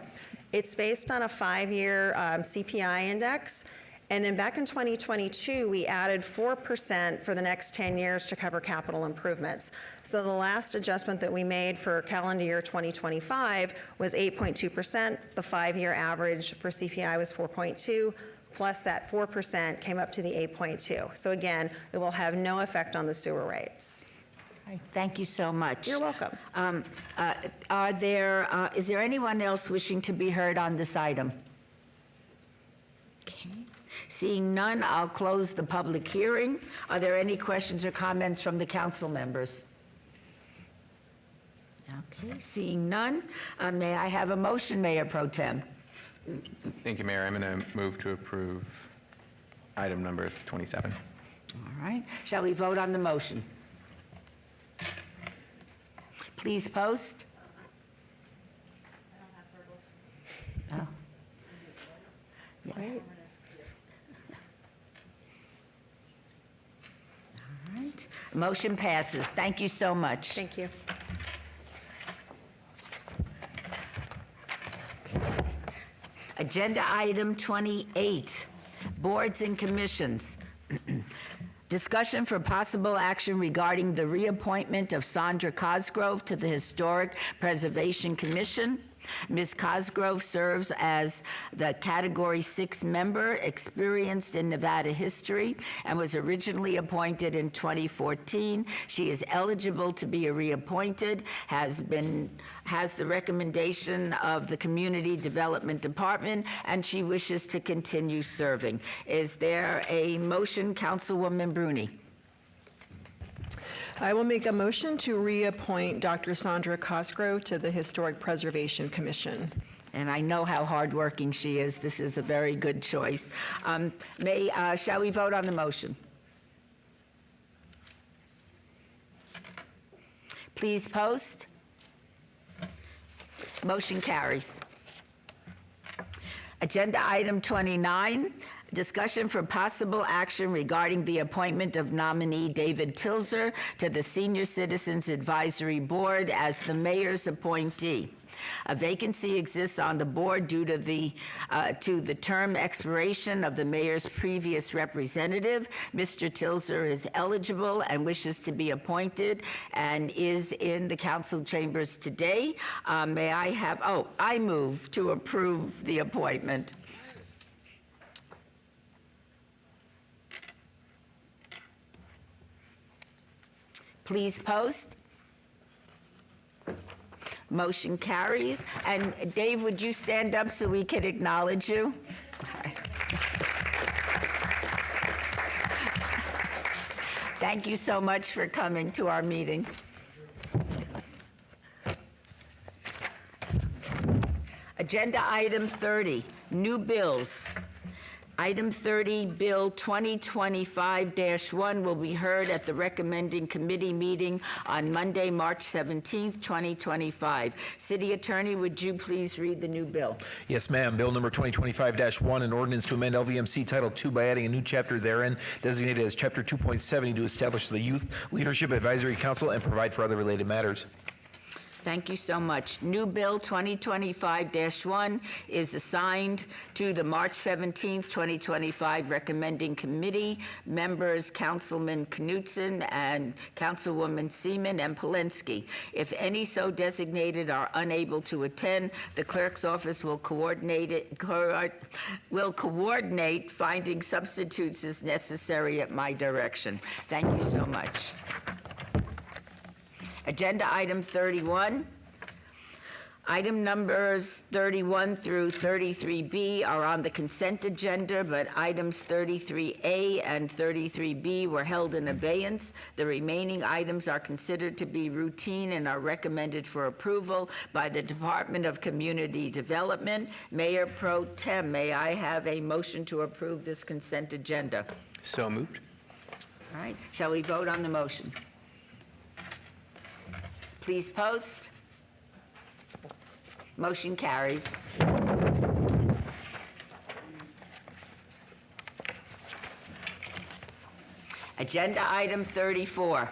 It's based on a 5-year CPI index. And then back in 2022, we added 4% for the next 10 years to cover capital improvements. So the last adjustment that we made for calendar year 2025 was 8.2%. The 5-year average for CPI was 4.2, plus that 4% came up to the 8.2. So again, it will have no effect on the sewer rates. Thank you so much. You're welcome. Is there anyone else wishing to be heard on this item? Okay. Seeing none, I'll close the public hearing. Are there any questions or comments from the council members? Okay, seeing none, may I have a motion, Mayor Pro Tem? Thank you, Mayor. I'm going to move to approve item number 27. All right. Shall we vote on the motion? Please post. I don't have circles. Oh. Yes. All right. Motion passes. Thank you so much. Thank you. Agenda item 28, boards and commissions. Discussion for possible action regarding the reappointment of Sandra Cosgrove to the Historic Preservation Commission. Ms. Cosgrove serves as the Category 6 member, experienced in Nevada history, and was originally appointed in 2014. She is eligible to be reappointed, has the recommendation of the Community Development Department, and she wishes to continue serving. Is there a motion, Councilwoman Bruni? I will make a motion to reappoint Dr. Sandra Cosgrove to the Historic Preservation Commission. And I know how hardworking she is. This is a very good choice. Shall we vote on the motion? Please post. Motion carries. Agenda item 29, discussion for possible action regarding the appointment of nominee David Tilzer to the Senior Citizens Advisory Board as the mayor's appointee. A vacancy exists on the board due to the term expiration of the mayor's previous representative. Mr. Tilzer is eligible and wishes to be appointed and is in the council chambers today. I move to approve the appointment. Please post. Motion carries. And Dave, would you stand up so we could acknowledge you? Thank you so much for coming to our meeting. Agenda item 30, new bills. Item 30, Bill 2025-1 will be heard at the recommending committee meeting on Monday, March 17th, 2025. City Attorney, would you please read the new bill? Yes, ma'am. Bill number 2025-1, an ordinance to amend LVMC Title II by adding a new chapter therein designated as Chapter 2.70 to establish the Youth Leadership Advisory Council and provide for other related matters. Thank you so much. New Bill 2025-1 is assigned to the March 17th, 2025 recommending committee members, Councilman Knutson and Councilwoman Seaman and Polinsky. If any so designated are unable to attend, the clerk's office will coordinate finding substitutes as necessary at my direction. Thank you so much. Agenda item 31. Item numbers 31 through 33B are on the consent agenda, but items 33A and 33B were held in abeyance. The remaining items are considered to be routine and are recommended for approval by the Department of Community Development. Mayor Pro Tem, may I have a motion to approve this consent agenda? So moved. All right, shall we vote on the motion? Please post. Motion carries. Agenda item 34.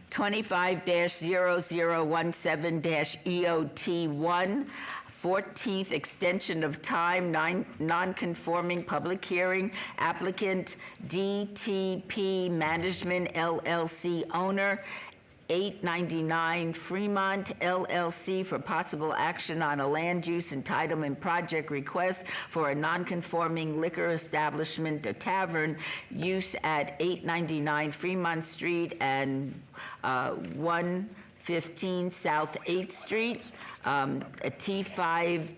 25-0017-EOT1, 14th extension of time, non-conforming public hearing, applicant DTP Management LLC owner, 899 Fremont LLC for possible action on a land use entitlement project request for a non-conforming liquor establishment, a tavern, use at 899 Fremont Street and 115 South 8th Street, a T5-MS,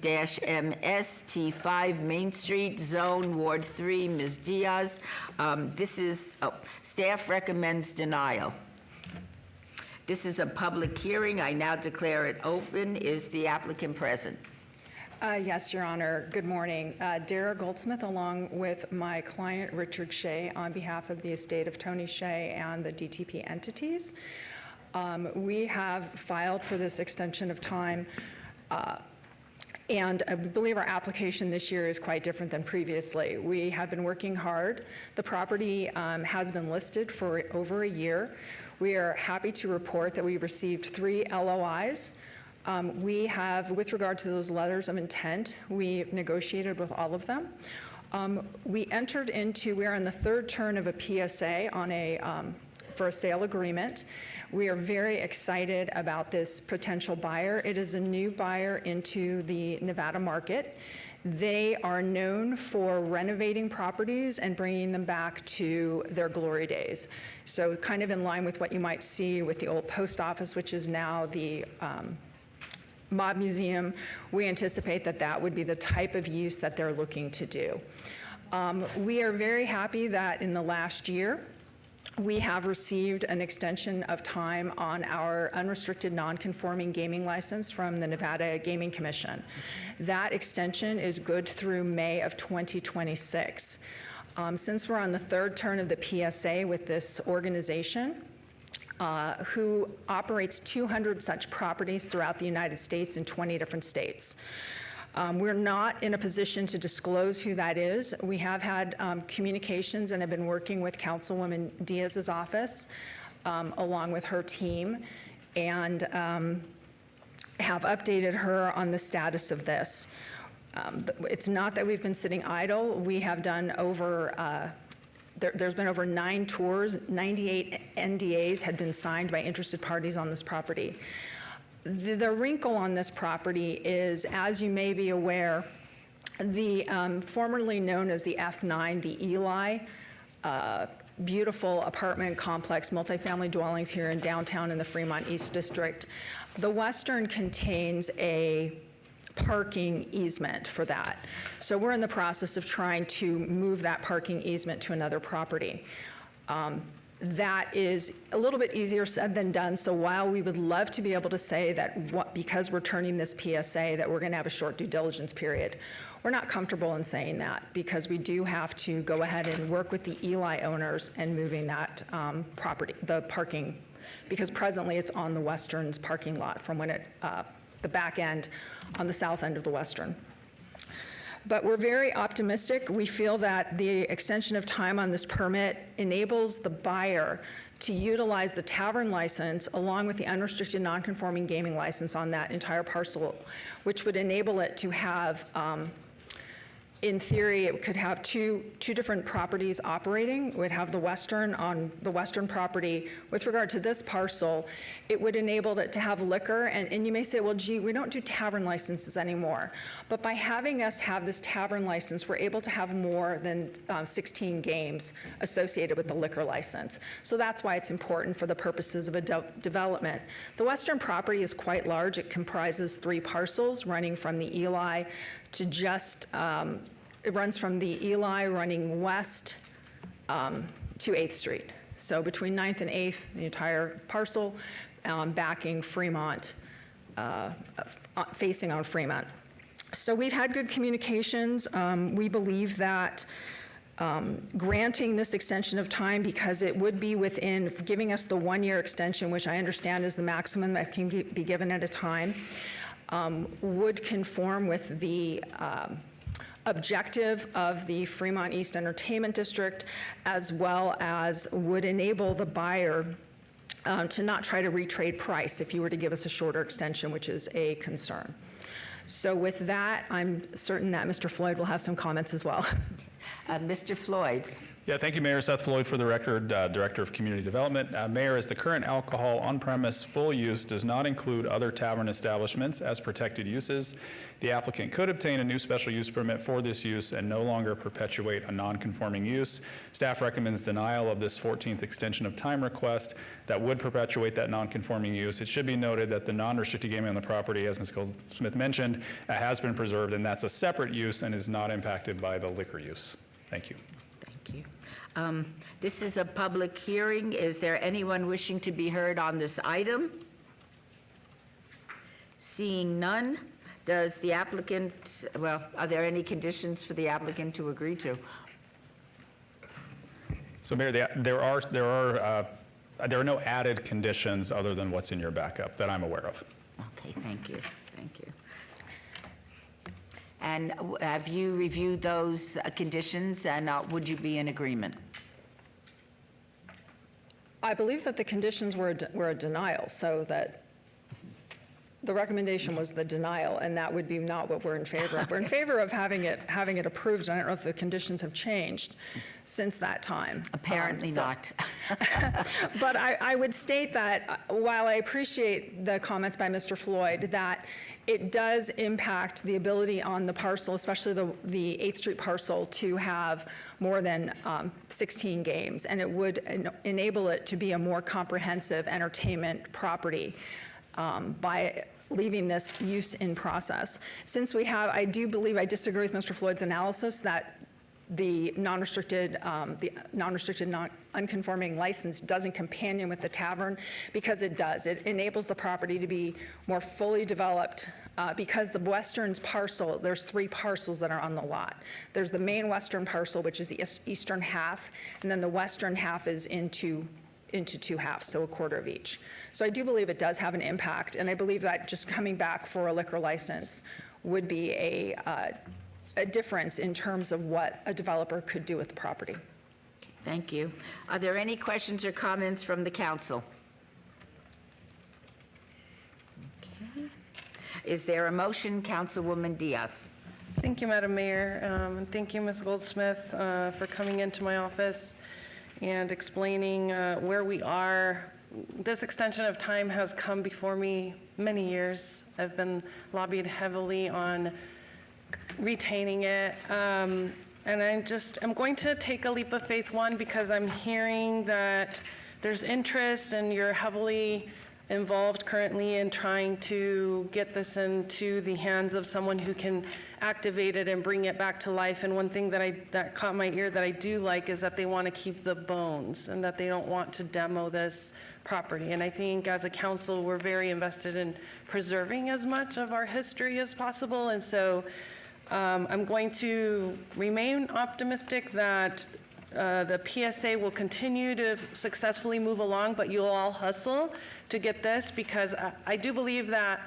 T5 Main Street, Zone, Ward 3, Ms. Diaz. Staff recommends denial. This is a public hearing. I now declare it open. Is the applicant present? Yes, Your Honor. Good morning. Dara Goldsmith, along with my client Richard Shea, on behalf of the estate of Tony Shea and the DTP entities. We have filed for this extension of time, and I believe our application this year is quite different than previously. We have been working hard. The property has been listed for over a year. We are happy to report that we received 3 LOIs We have, with regard to those letters of intent, we negotiated with all of them. We are in the third turn of a PSA on for a sale agreement. We are very excited about this potential buyer. It is a new buyer into the Nevada market. They are known for renovating properties and bringing them back to their glory days. So kind of in line with what you might see with the old post office, which is now the Mob Museum. We anticipate that that would be the type of use that they're looking to do. We are very happy that in the last year, we have received an extension of time on our unrestricted non-conforming gaming license from the Nevada Gaming Commission. That extension is good through May of 2026. Since we're on the third turn of the PSA with this organization, who operates 200 such properties throughout the United States in 20 different states. We're not in a position to disclose who that is. We have had communications and have been working with Councilwoman Diaz's office along with her team and have updated her on the status of this. It's not that we've been sitting idle. We have done over there's been over 9 tours, 98 NDAs had been signed by interested parties on this property. The wrinkle on this property is, as you may be aware, the formerly known as the F9, the Eli, beautiful apartment complex, multifamily dwellings here in downtown in the Fremont East District. The Western contains a parking easement for that. So we're in the process of trying to move that parking easement to another property. That is a little bit easier said than done. So while we would love to be able to say that because we're turning this PSA that we're going to have a short due diligence period, we're not comfortable in saying that because we do have to go ahead and work with the Eli owners and moving that property, the parking, because presently it's on the Western's parking lot from when the back end on the south end of the Western. But we're very optimistic. We feel that the extension of time on this permit enables the buyer to utilize the tavern license along with the unrestricted non-conforming gaming license on that entire parcel, which would enable it to have, in theory, it could have two different properties operating. It would have the Western on the Western property. With regard to this parcel, it would enable it to have liquor. And you may say, well, gee, we don't do tavern licenses anymore. But by having us have this tavern license, we're able to have more than 16 games associated with the liquor license. So that's why it's important for the purposes of a development. The Western property is quite large. It comprises 3 parcels running from the Eli to just, it runs from the Eli running west to 8th Street. So between 9th and 8th, the entire parcel backing Fremont, facing on Fremont. So we've had good communications. We believe that granting this extension of time, because it would be within giving us the 1-year extension, which I understand is the maximum that can be given at a time, would conform with the objective of the Fremont East Entertainment District, as well as would enable the buyer to not try to retrade price if you were to give us a shorter extension, which is a concern. So with that, I'm certain that Mr. Floyd will have some comments as well. Mr. Floyd. Yeah, thank you, Mayor. Seth Floyd, for the record, Director of Community Development. Mayor, as the current alcohol on-premise full use does not include other tavern establishments as protected uses, the applicant could obtain a new special use permit for this use and no longer perpetuate a non-conforming use. Staff recommends denial of this 14th extension of time request that would perpetuate that non-conforming use. It should be noted that the non-restricted gaming on the property, as Ms. Goldsmith mentioned, has been preserved, and that's a separate use and is not impacted by the liquor use. Thank you. Thank you. This is a public hearing. Is there anyone wishing to be heard on this item? Seeing none, does the applicant, well, are there any conditions for the applicant to agree to? So, Mayor, there are no added conditions other than what's in your backup that I'm aware of. Okay, thank you. Thank you. And have you reviewed those conditions, and would you be in agreement? I believe that the conditions were a denial, so that The recommendation was the denial, and that would be not what we're in favor of. We're in favor of having it approved. I don't know if the conditions have changed since that time. Apparently not. But I would state that while I appreciate the comments by Mr. Floyd, that it does impact the ability on the parcel, especially the 8th Street parcel, to have more than 16 games, and it would enable it to be a more comprehensive entertainment property by leaving this use in process. Since we have, I do believe, I disagree with Mr. Floyd's analysis that the non-restricted, unconforming license doesn't companion with the tavern, because it does. It enables the property to be more fully developed because the western parcel, there's 3 parcels that are on the lot. There's the main western parcel, which is the eastern half, and then the western half is into 2 halves, so a quarter of each. So I do believe it does have an impact, and I believe that just coming back for a liquor license would be a difference in terms of what a developer could do with the property. Thank you. Are there any questions or comments from the council? Okay. Is there a motion, Councilwoman Diaz? Thank you, Madam Mayor. And thank you, Ms. Goldsmith, for coming into my office and explaining where we are. This extension of time has come before me many years. I've been lobbied heavily on retaining it. And I'm going to take a leap of faith, one, because I'm hearing that there's interest and you're heavily involved currently in trying to get this into the hands of someone who can activate it and bring it back to life. And one thing that caught my ear that I do like is that they want to keep the bones and that they don't want to demo this property. And I think as a council, we're very invested in preserving as much of our history as possible. And so I'm going to remain optimistic that the PSA will continue to successfully move along, but you'll all hustle to get this, because I do believe that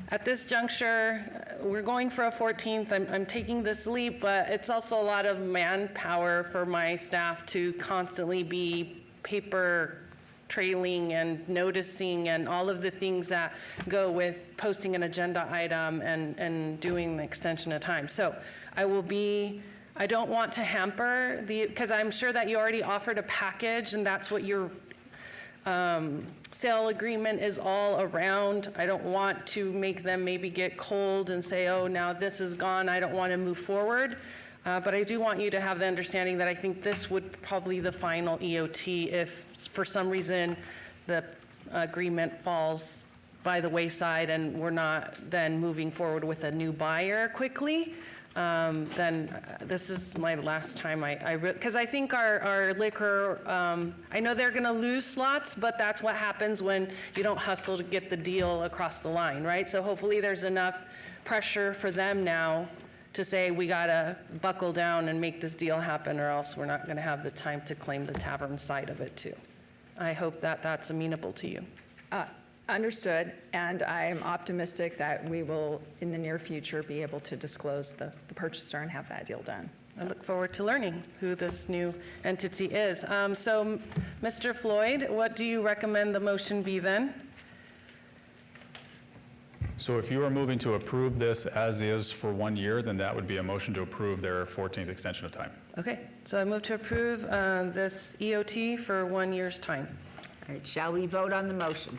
at this juncture, we're going for a 14th. I'm taking this leap, but it's also a lot of manpower for my staff to constantly be paper trailing and noticing and all of the things that go with posting an agenda item and doing the extension of time. So I don't want to hamper because I'm sure that you already offered a package and that's what your sale agreement is all around. I don't want to make them maybe get cold and say, oh, now this is gone, I don't want to move forward. But I do want you to have the understanding that I think this would probably the final EOT if for some reason the agreement falls by the wayside and we're not then moving forward with a new buyer quickly. Then this is my last time because I think our liquor, I know they're going to lose slots, but that's what happens when you don't hustle to get the deal across the line, right? So hopefully there's enough pressure for them now to say we got to buckle down and make this deal happen, or else we're not going to have the time to claim the tavern side of it too. I hope that that's amenable to you. Understood, and I'm optimistic that we will, in the near future, be able to disclose the purchaser and have that deal done. I look forward to learning who this new entity is. So, Mr. Floyd, what do you recommend the motion be then? So if you are moving to approve this as is for 1 year, then that would be a motion to approve their 14th extension of time. Okay, so I move to approve this EOT for 1 year's time. All right, shall we vote on the motion?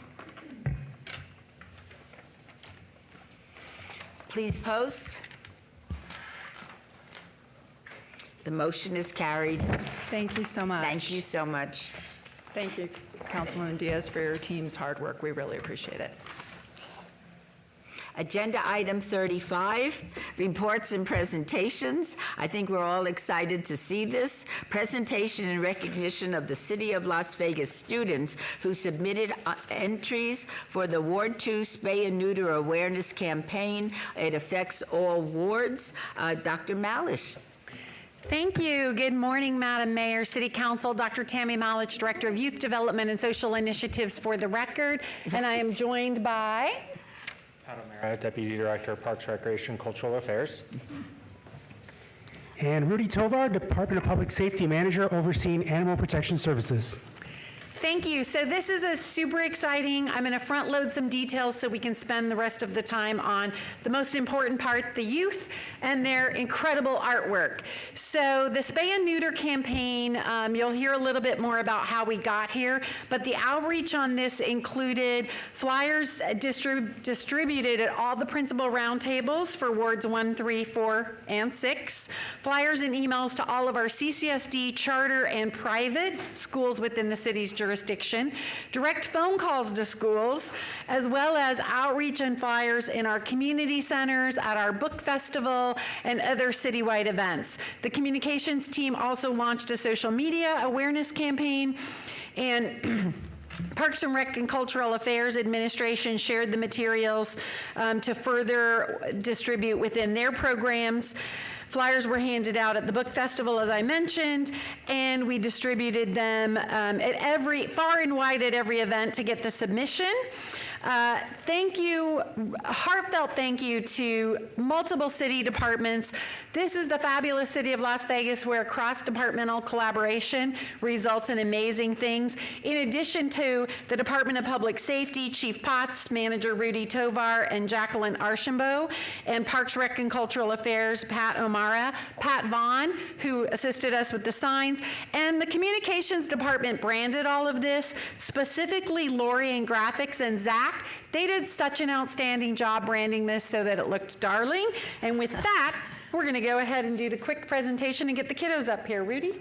Please post. The motion is carried. Thank you so much. Thank you so much. Thank you, Councilwoman Diaz, for your team's hard work. We really appreciate it. Agenda item 35, reports and presentations. I think we're all excited to see this. Presentation in recognition of the City of Las Vegas students who submitted entries for the Ward 2 Spay and Neuter Awareness Campaign. It affects all wards. Dr. Malish. Thank you. Good morning, Madam Mayor, City Council. Dr. Tammy Malich, Director of Youth Development and Social Initiatives for the record. And I am joined by Pat O'Mara, Deputy Director of Parks, Recreation, Cultural Affairs. And Rudy Tovar, Department of Public Safety Manager, overseeing Animal Protection Services. Thank you. So this is a super exciting, I'm going to front load some details so we can spend the rest of the time on the most important part, the youth and their incredible artwork. So the Spay and Neuter campaign, you'll hear a little bit more about how we got here, but the outreach on this included flyers distributed at all the principal roundtables for wards 1, 3, 4, and 6, flyers and emails to all of our CCSD, charter, and private schools within the city's jurisdiction, direct phone calls to schools, as well as outreach and flyers in our community centers, at our book festival, and other citywide events. The communications team also launched a social media awareness campaign, and Parks and Rec and Cultural Affairs Administration shared the materials to further distribute within their programs. Flyers were handed out at the book festival, as I mentioned, and we distributed them far and wide at every event to get the submission. Thank you, heartfelt thank you to multiple city departments. This is the fabulous city of Las Vegas where cross-departmental collaboration results in amazing things. In addition to the Department of Public Safety, Chief Potts, Manager Rudy Tovar, and Jacqueline Archambault, and Parks, Rec, and Cultural Affairs, Pat O'Mara, Pat Vaughn, who assisted us with the signs, and the Communications Department branded all of this, specifically Lori and Graphics and Zach. They did such an outstanding job branding this so that it looked darling. And with that, we're going to go ahead and do the quick presentation and get the kiddos up here. Rudy?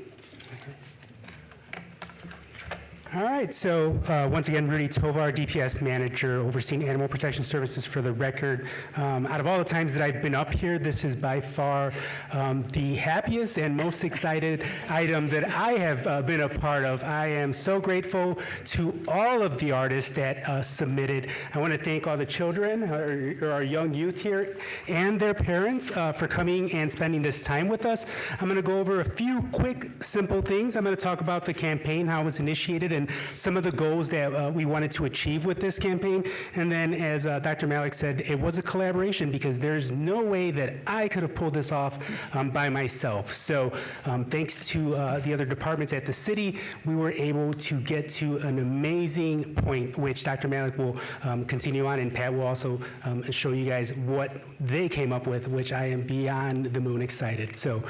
All right, so once again, Rudy Tovar, DPS Manager, overseeing Animal Protection Services for the record. Out of all the times that I've been up here, this is by far the happiest and most excited item that I have been a part of. I am so grateful to all of the artists that submitted. I want to thank all the children, our young youth here, and their parents for coming and spending this time with us. I'm going to go over a few quick, simple things. I'm going to talk about the campaign, how it was initiated, and some of the goals that we wanted to achieve with this campaign. And then, as Dr. Malik said, it was a collaboration because there's no way that I could have pulled this off by myself. So thanks to the other departments at the city, we were able to get to an amazing point, which Dr. Malik will continue on, and Pat will also show you guys what they came up with, which I am beyond the moon excited. So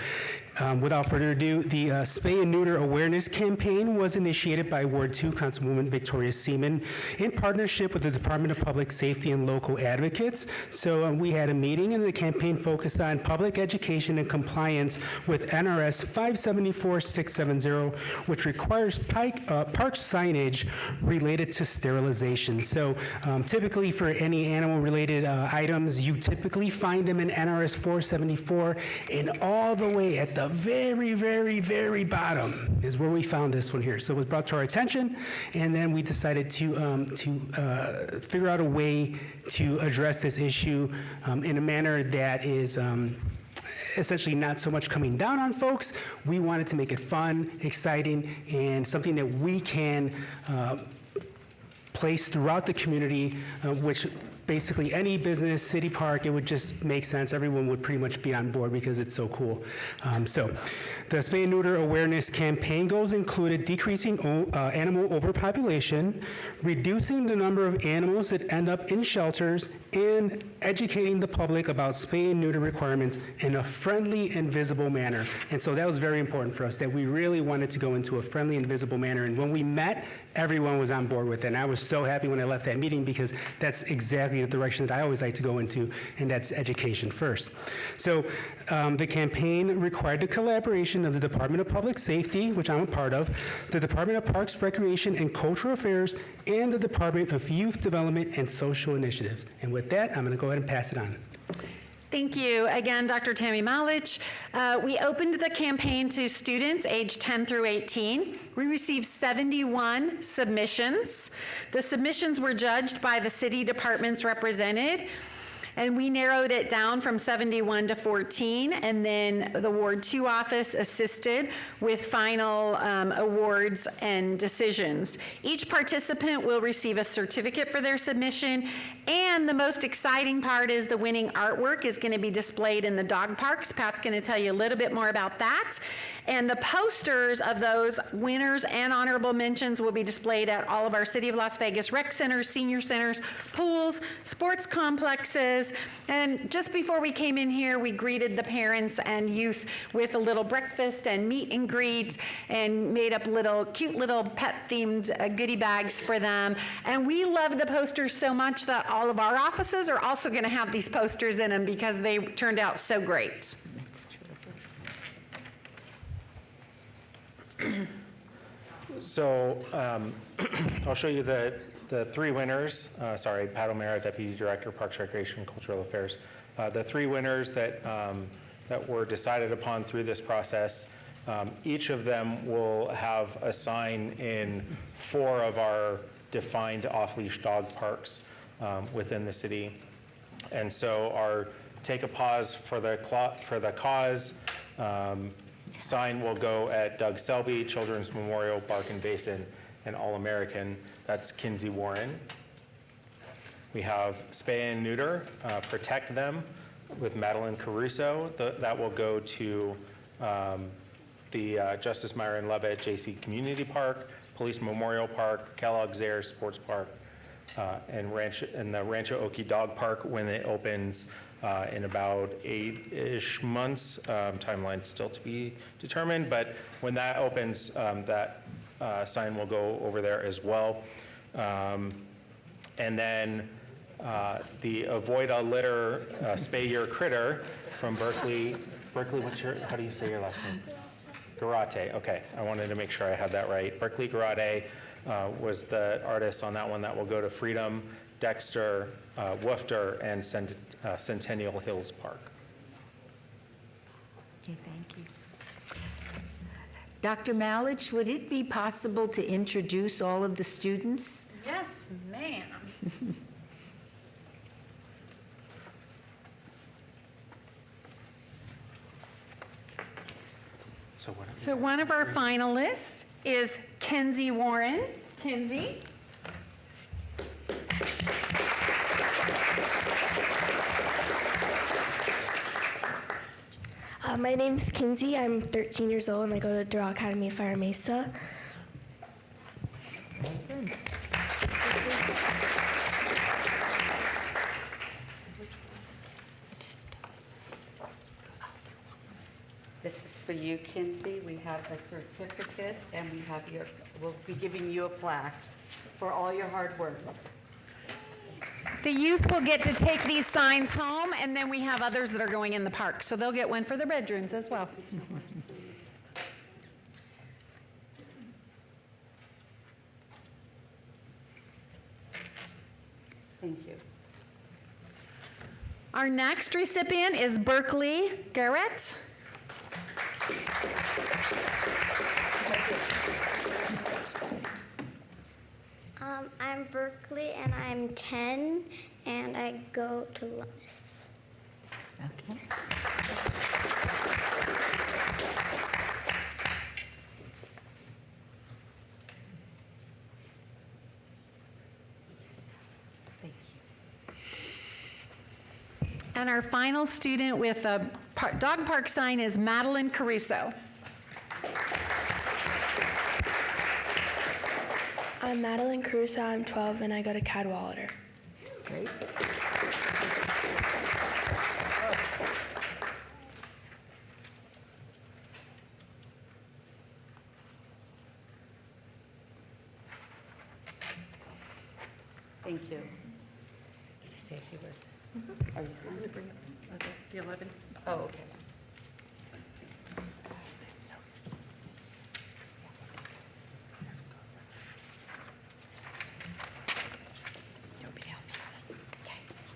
without further ado, the Spay and Neuter Awareness Campaign was initiated by Ward 2 Councilwoman Victoria Seaman in partnership with the Department of Public Safety and local advocates. So we had a meeting, and the campaign focused on public education and compliance with NRS 574670, which requires park signage related to sterilization. So typically for any animal-related items, you typically find them in NRS 474, and all the way at the very, very, very bottom is where we found this one here. So it was brought to our attention, and then we decided to figure out a way to address this issue in a manner that is essentially not so much coming down on folks. We wanted to make it fun, exciting, and something that we can place throughout the community, which basically any business, city park, it would just make sense. Everyone would pretty much be on board because it's so cool. So the Spay and Neuter Awareness Campaign goals included decreasing animal overpopulation, reducing the number of animals that end up in shelters, and educating the public about spay and neuter requirements in a friendly and visible manner. And so that was very important for us, that we really wanted to go into a friendly and visible manner. And when we met, everyone was on board with it. And I was so happy when I left that meeting because that's exactly the direction that I always like to go into, and that's education first. So the campaign required the collaboration of the Department of Public Safety, which I'm a part of, the Department of Parks, Recreation, and Cultural Affairs, and the Department of Youth Development and Social Initiatives. And with that, I'm going to go ahead and pass it on. Thank you. Again, Dr. Tammy Malich. We opened the campaign to students aged 10 through 18. We received 71 submissions. The submissions were judged by the city departments represented. And we narrowed it down from 71 to 14, and then the Ward 2 office assisted with final awards and decisions. Each participant will receive a certificate for their submission, and the most exciting part is the winning artwork is going to be displayed in the dog parks. Pat's going to tell you a little bit more about that. And the posters of those winners and honorable mentions will be displayed at all of our City of Las Vegas rec centers, senior centers, pools, sports complexes. And just before we came in here, we greeted the parents and youth with a little breakfast and meet and greet and made up cute little pet-themed goodie bags for them. And we love the posters so much that all of our offices are also going to have these posters in them because they turned out so great. So I'll show you the three winners. Sorry, Pat O'Mara, Deputy Director, Parks, Recreation, and Cultural Affairs. The three winners that were decided upon through this process, each of them will have a sign in 4 of our defined off-leash dog parks within the city. And so our Take a Pause for the Cause sign will go at Doug Selby, Children's Memorial, Barkin Basin, and All-American. That's Kinsey Warren. We have Spay and Neuter, Protect Them with Madeline Caruso. That will go to the Justice Myron Levitt JC Community Park, Police Memorial Park, Kellogg's Air Sports Park, and the Rancho Oki Dog Park when it opens in about 8-ish months. Timeline's still to be determined, but when that opens, that sign will go over there as well. And then the Avoid a Litter, Spay Your Critter from Berkeley. Berkeley, how do you say your last name? Garate. Okay, I wanted to make sure I had that right. Berkeley Garate was the artist on that one. That will go to Freedom, Dexter, Woofter, and Centennial Hills Park. Okay, thank you. Dr. Malich, would it be possible to introduce all of the students? Yes, ma'am. So one of our finalists is Kinsey Warren. Kinsey. My name's Kinsey. I'm 13 years old and I go to Doral Academy of Fire Mesa. This is for you, Kinsey. We have a certificate and we'll be giving you a plaque for all your hard work. The youth will get to take these signs home, and then we have others that are going in the park, so they'll get one for their bedrooms as well. Thank you. Our next recipient is Berkeley Garrett. I'm Berkeley and I'm 10 and I go to Lummis. Okay. And our final student with a dog park sign is Madeline Caruso. I'm Madeline Caruso. I'm 12 and I go to Cadwallader. Great. Thank you. Did you say a few words? Are you going to bring up the 11? Oh, okay.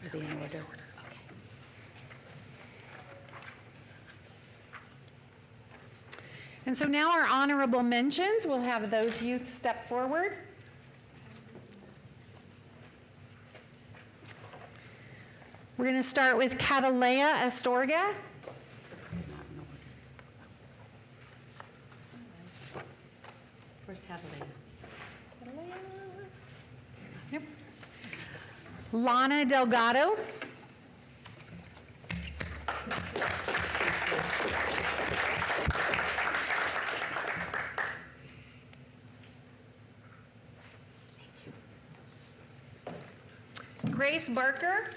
Are they in order? Okay. And so now our honorable mentions, we'll have those youth step forward. We're going to start with Catalea Astorga. Where's Catalea? Yep. Lana Delgado. Grace Barker.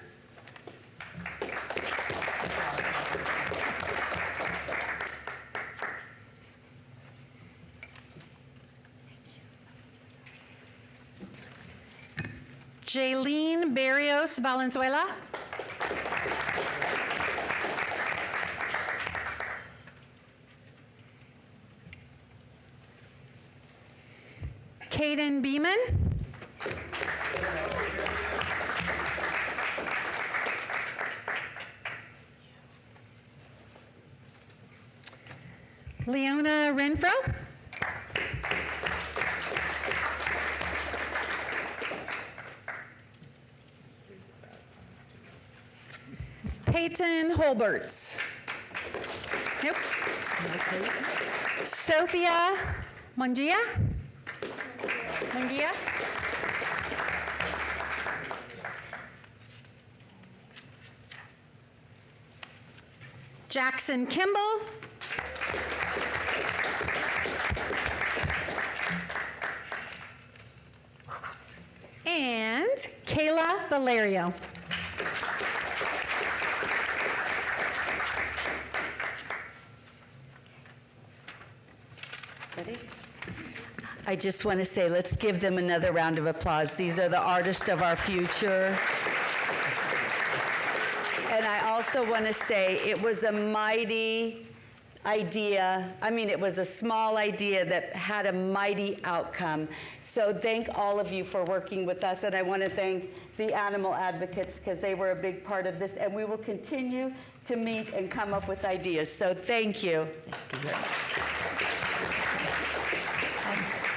Jaylene Barrios Valenzuela. Caden Beeman. Leona Renfro. Peyton Holberts. Nope. Sophia Mungia. Mungia. Jackson Kimball. And Kayla Valerio. Ready? I just want to say, let's give them another round of applause. These are the artists of our future. And I also want to say it was a mighty idea. I mean, it was a small idea that had a mighty outcome. So thank all of you for working with us. And I want to thank the animal advocates because they were a big part of this. And we will continue to meet and come up with ideas. So thank you. Thank you very much.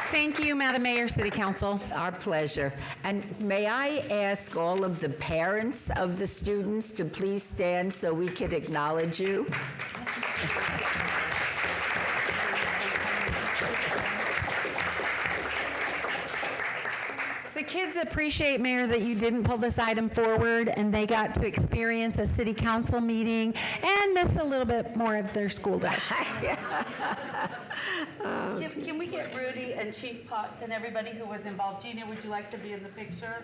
Thank you, Madam Mayor, City Council. Our pleasure. And may I ask all of the parents of the students to please stand so we could acknowledge you? The kids appreciate, Mayor, that you didn't pull this item forward and they got to experience a city council meeting and miss a little bit more of their school day. Can we get Rudy and Chief Potts and everybody who was involved? Gina, would you like to be in the picture?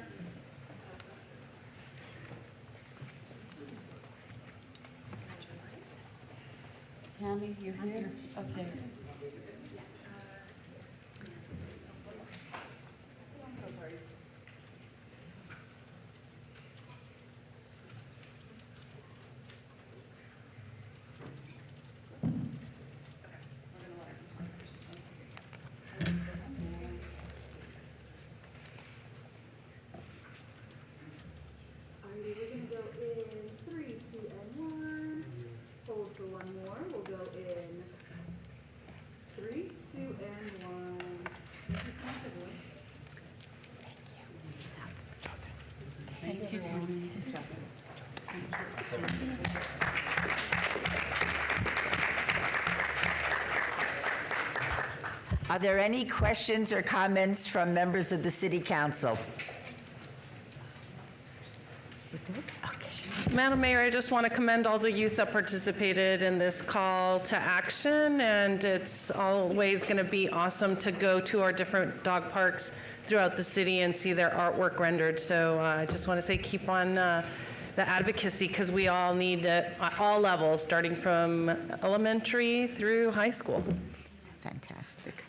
Tammy, you're here? Okay. Are there any questions or comments from members of the City Council? Madam Mayor, I just want to commend all the youth that participated in this call to action, and it's always going to be awesome to go to our different dog parks throughout the city and see their artwork rendered. So I just want to say keep on the advocacy, because we all need it at all levels, starting from elementary through high school. Fantastic.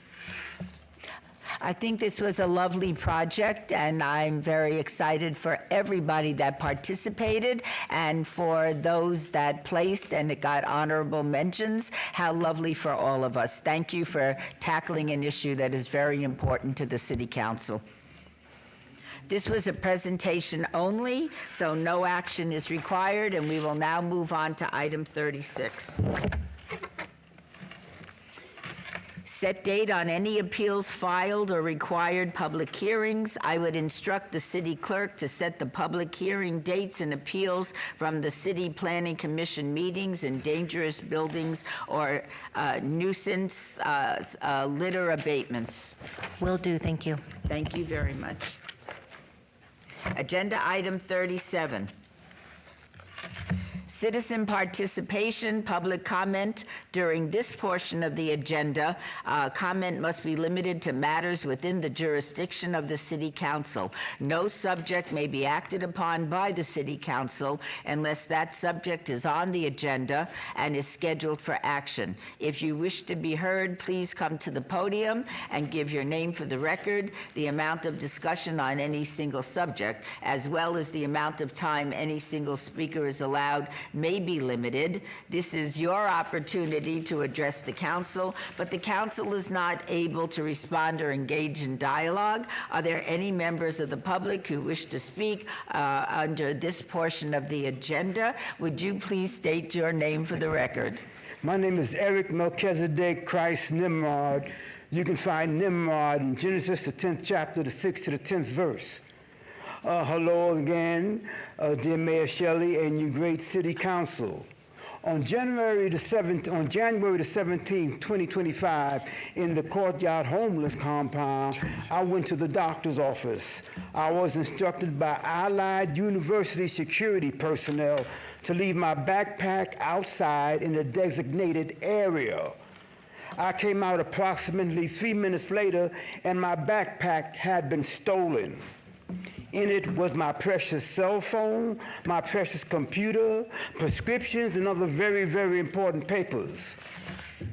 I think this was a lovely project, and I'm very excited for everybody that participated and for those that placed and it got honorable mentions. How lovely for all of us. Thank you for tackling an issue that is very important to the City Council. This was a presentation only, so no action is required, and we will now move on to item 36. Set date on any appeals filed or required public hearings. I would instruct the city clerk to set the public hearing dates and appeals from the City Planning Commission meetings in dangerous buildings or nuisance litter abatements. Will do, thank you. Thank you very much. Agenda item 37. Citizen participation, public comment. During this portion of the agenda, comment must be limited to matters within the jurisdiction of the City Council. No subject may be acted upon by the City Council unless that subject is on the agenda and is scheduled for action. If you wish to be heard, please come to the podium and give your name for the record, the amount of discussion on any single subject, as well as the amount of time any single speaker is allowed may be limited. This is your opportunity to address the council, but the council is not able to respond or engage in dialogue. Are there any members of the public who wish to speak under this portion of the agenda? Would you please state your name for the record? My name is Eric Melchizedek Christ Nimrod. You can find Nimrod in Genesis, the 10th chapter, the 6th to the 10th verse. Hello again, dear Mayor Shelley and you great City Council. On January the 17th, 2025, in the Courtyard Homeless Compound, I went to the doctor's office. I was instructed by Allied University security personnel to leave my backpack outside in a designated area. I came out approximately 3 minutes later, and my backpack had been stolen. In it was my precious cell phone, my precious computer, prescriptions, and other very, very important papers.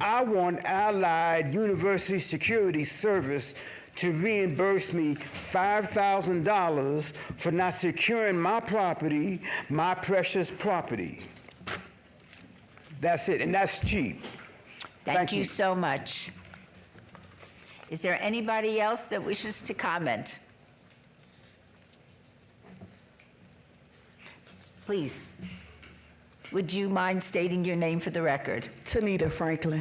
I want Allied University Security Service to reimburse me $5,000 for not securing my property, my precious property. That's it, and that's cheap. Thank you so much. Is there anybody else that wishes to comment? Please, would you mind stating your name for the record? Tanita Franklin.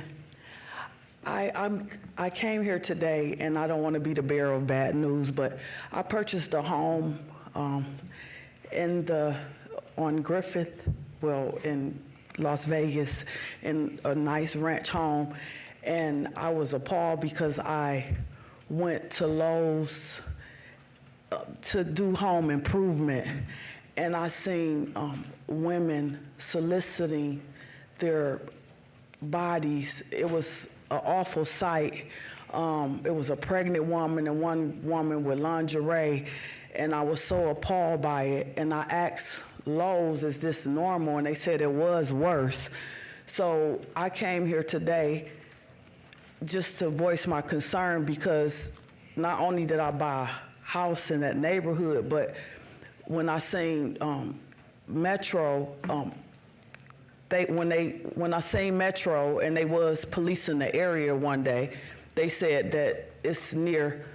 I came here today, and I don't want to be the bearer of bad news, but I purchased a home on Griffith, in Las Vegas, in a nice ranch home, and I was appalled because I went to Lowe's to do home improvement. And I seen women soliciting their bodies. It was an awful sight. It was a pregnant woman and one woman with lingerie, and I was so appalled by it. And I asked Lowe's, is this normal? And they said it was worse. So I came here today just to voice my concern, because not only did I buy a house in that neighborhood, but when I seen Metro, when I seen Metro and they was policing the area one day, they said that it's near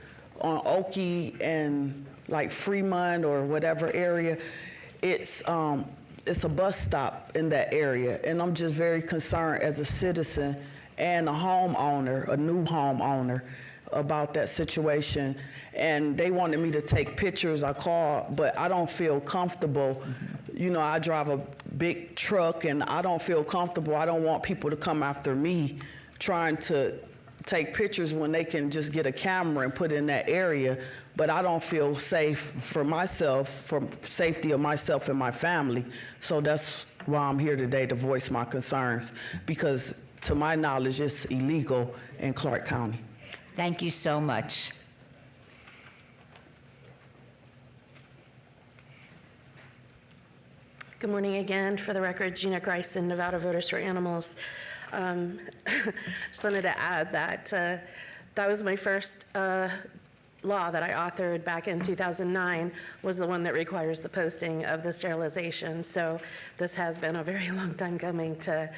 on Oakey and like Fremont or whatever area. It's a bus stop in that area, and I'm just very concerned as a citizen and a homeowner, a new homeowner, about that situation. And they wanted me to take pictures. I called, but I don't feel comfortable. You know, I drive a big truck, and I don't feel comfortable. I don't want people to come after me trying to take pictures when they can just get a camera and put it in that area. But I don't feel safe for myself, for safety of myself and my family. So that's why I'm here today, to voice my concerns, because to my knowledge, it's illegal in Clark County. Thank you so much. Good morning again. For the record, Gina Greisen, Nevada Voters for Animals. Just wanted to add that that was my first law that I authored back in 2009, was the one that requires the posting of the sterilization. So this has been a very long time coming to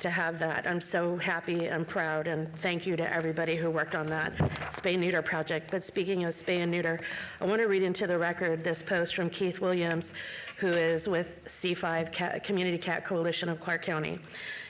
have that. I'm so happy and proud, and thank you to everybody who worked on that spay-neuter project. But speaking of spay and neuter, I want to read into the record this post from Keith Williams, who is with C5 Community Cat Coalition of Clark County.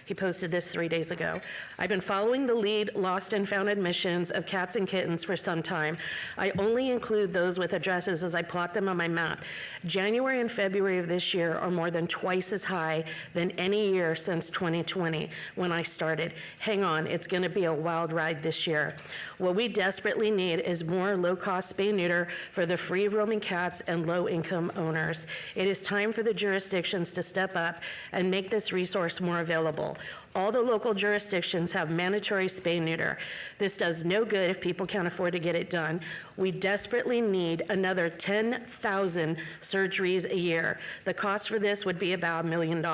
He posted this 3 days ago. I've been following the lead lost and found admissions of cats and kittens for some time. I only include those with addresses as I plot them on my map. January and February of this year are more than twice as high than any year since 2020 when I started. Hang on, it's going to be a wild ride this year. What we desperately need is more low-cost spay-neuter for the free-roaming cats and low-income owners. It is time for the jurisdictions to step up and make this resource more available. All the local jurisdictions have mandatory spay-neuter. This does no good if people can't afford to get it done. We desperately need another 10,000 surgeries a year. The cost for this would be about $1 million.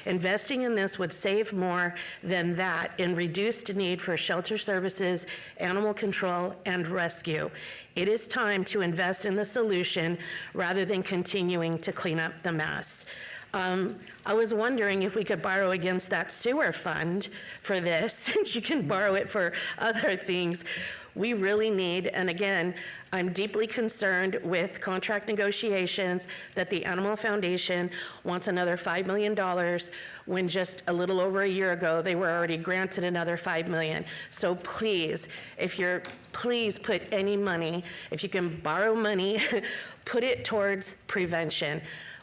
Investing in this would save more than that in reduced need for shelter services, animal control, and rescue. It is time to invest in the solution rather than continuing to clean up the mess. I was wondering if we could borrow against that sewer fund for this, since you can borrow it for other things. We really need, and again, I'm deeply concerned with contract negotiations that the Animal Foundation wants another $5 million when just a little over a year ago, they were already granted another $5 million. So please, please put any money, if you can borrow money, put it towards prevention.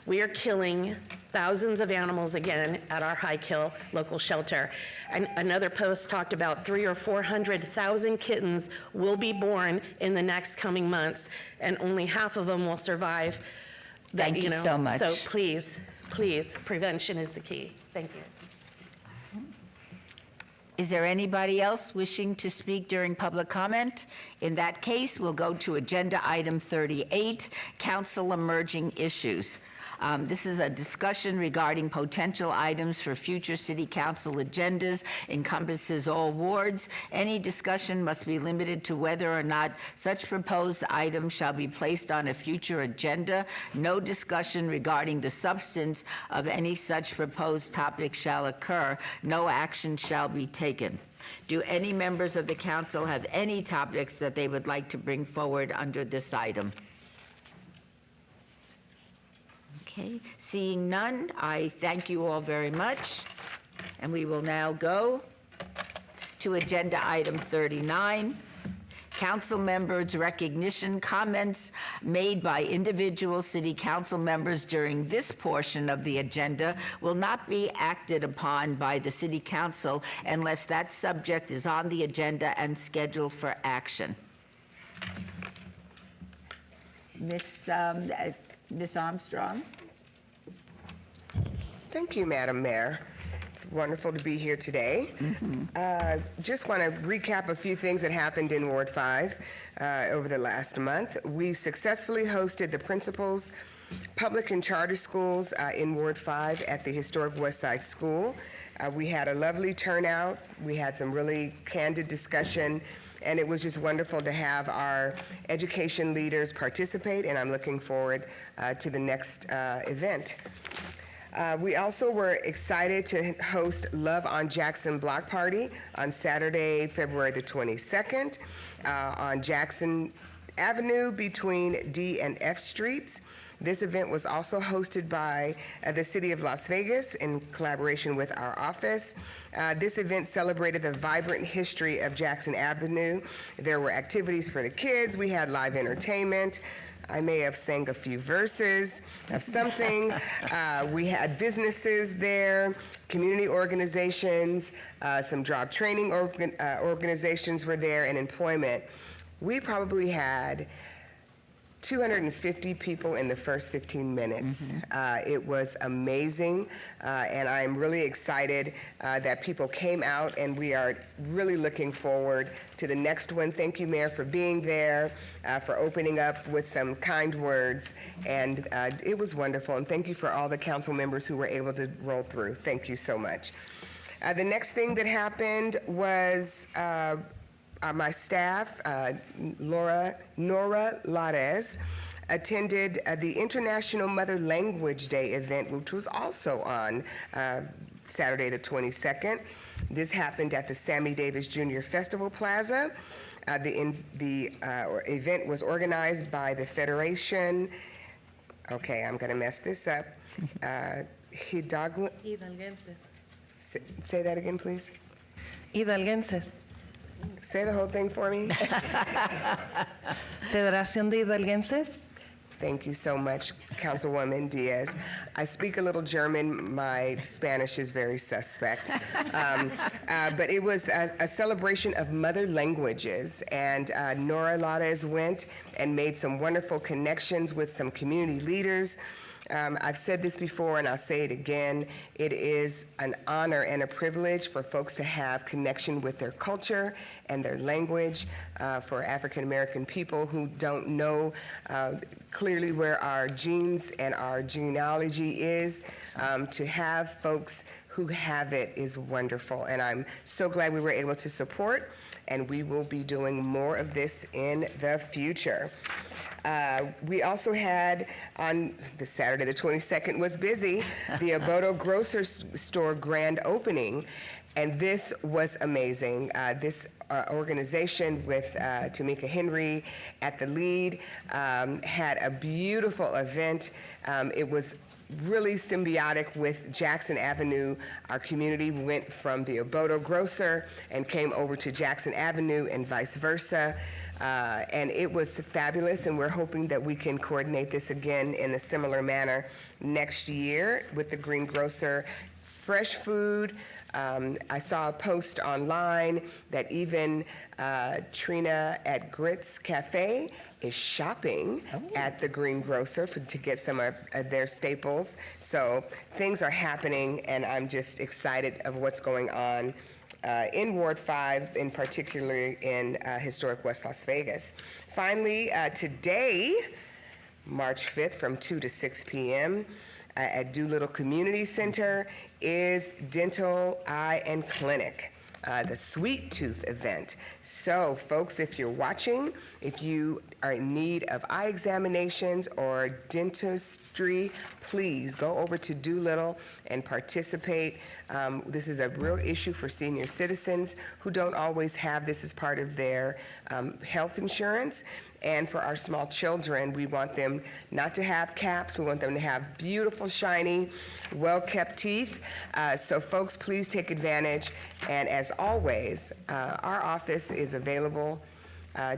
We are killing thousands of animals again at our High Kill local shelter. And another post talked about 300,000 or 400,000 kittens will be born in the next coming months, and only half of them will survive. Thank you so much. So please, please, prevention is the key. Thank you. Is there anybody else wishing to speak during public comment? In that case, we'll go to agenda item 38, council emerging issues. This is a discussion regarding potential items for future city council agendas, encompasses all wards. Any discussion must be limited to whether or not such proposed items shall be placed on a future agenda. No discussion regarding the substance of any such proposed topic shall occur. No action shall be taken. Do any members of the council have any topics that they would like to bring forward under this item? Okay, seeing none, I thank you all very much. And we will now go to agenda item 39. Council members' recognition. Comments made by individual city council members during this portion of the agenda will not be acted upon by the city council unless that subject is on the agenda and scheduled for action. Miss Armstrong. Thank you, Madam Mayor. It's wonderful to be here today. Just want to recap a few things that happened in Ward 5 over the last month. We successfully hosted the principals, public and charter schools in Ward 5 at the historic West Side School. We had a lovely turnout. We had some really candid discussion, and it was just wonderful to have our education leaders participate, and I'm looking forward to the next event. We also were excited to host Love on Jackson Block Party on Saturday, February the 22nd on Jackson Avenue between D and F Streets. This event was also hosted by the City of Las Vegas in collaboration with our office. This event celebrated the vibrant history of Jackson Avenue. There were activities for the kids. We had live entertainment. I may have sang a few verses of something. We had businesses there, community organizations, some job training organizations were there, and employment. We probably had 250 people in the first 15 minutes. It was amazing, and I'm really excited that people came out, and we are really looking forward to the next one. Thank you, Mayor, for being there, for opening up with some kind words, and it was wonderful, and thank you for all the council members who were able to roll through. Thank you so much. The next thing that happened was my staff, Nora Lares, attended the International Mother Language Day event, which was also on Saturday the 22nd. This happened at the Sammy Davis Jr. Festival Plaza. The event was organized by the Federation, okay, I'm gonna mess this up, Say that again, please. Hidalguenses. Say the whole thing for me. Federación de Hidalguenses. Thank you so much, Councilwoman Diaz. I speak a little German. My Spanish is very suspect. But it was a celebration of mother languages, and Nora Lares went and made some wonderful connections with some community leaders. I've said this before, and I'll say it again. It is an honor and a privilege for folks to have connection with their culture and their language. For African American people who don't know clearly where our genes and our genealogy is, to have folks who have it is wonderful. And I'm so glad we were able to support, and we will be doing more of this in the future. We also had, on the Saturday the 22nd was busy, the Obodo Grocer Store grand opening, and this was amazing. This organization with Tamika Henry at the lead had a beautiful event. It was really symbiotic with Jackson Avenue. Our community went from the Obodo Grocer and came over to Jackson Avenue and vice versa. And it was fabulous, and we're hoping that we can coordinate this again in a similar manner next year with the Green Grocer. Fresh food. I saw a post online that even Trina at Grits Cafe is shopping at the Green Grocer to get some of their staples. So things are happening, and I'm just excited of what's going on in Ward 5, in particular in historic West Las Vegas. Finally, today, March 5th, from 2 to 6 p.m., at Doolittle Community Center is Dental, Eye, and Clinic, the Sweet Tooth event. So, folks, if you're watching, if you are in need of eye examinations or dentistry, please go over to Doolittle and participate. This is a real issue for senior citizens who don't always have this as part of their health insurance. And for our small children, we want them not to have caps. We want them to have beautiful, shiny, well-kept teeth. So folks, please take advantage. And as always, our office is available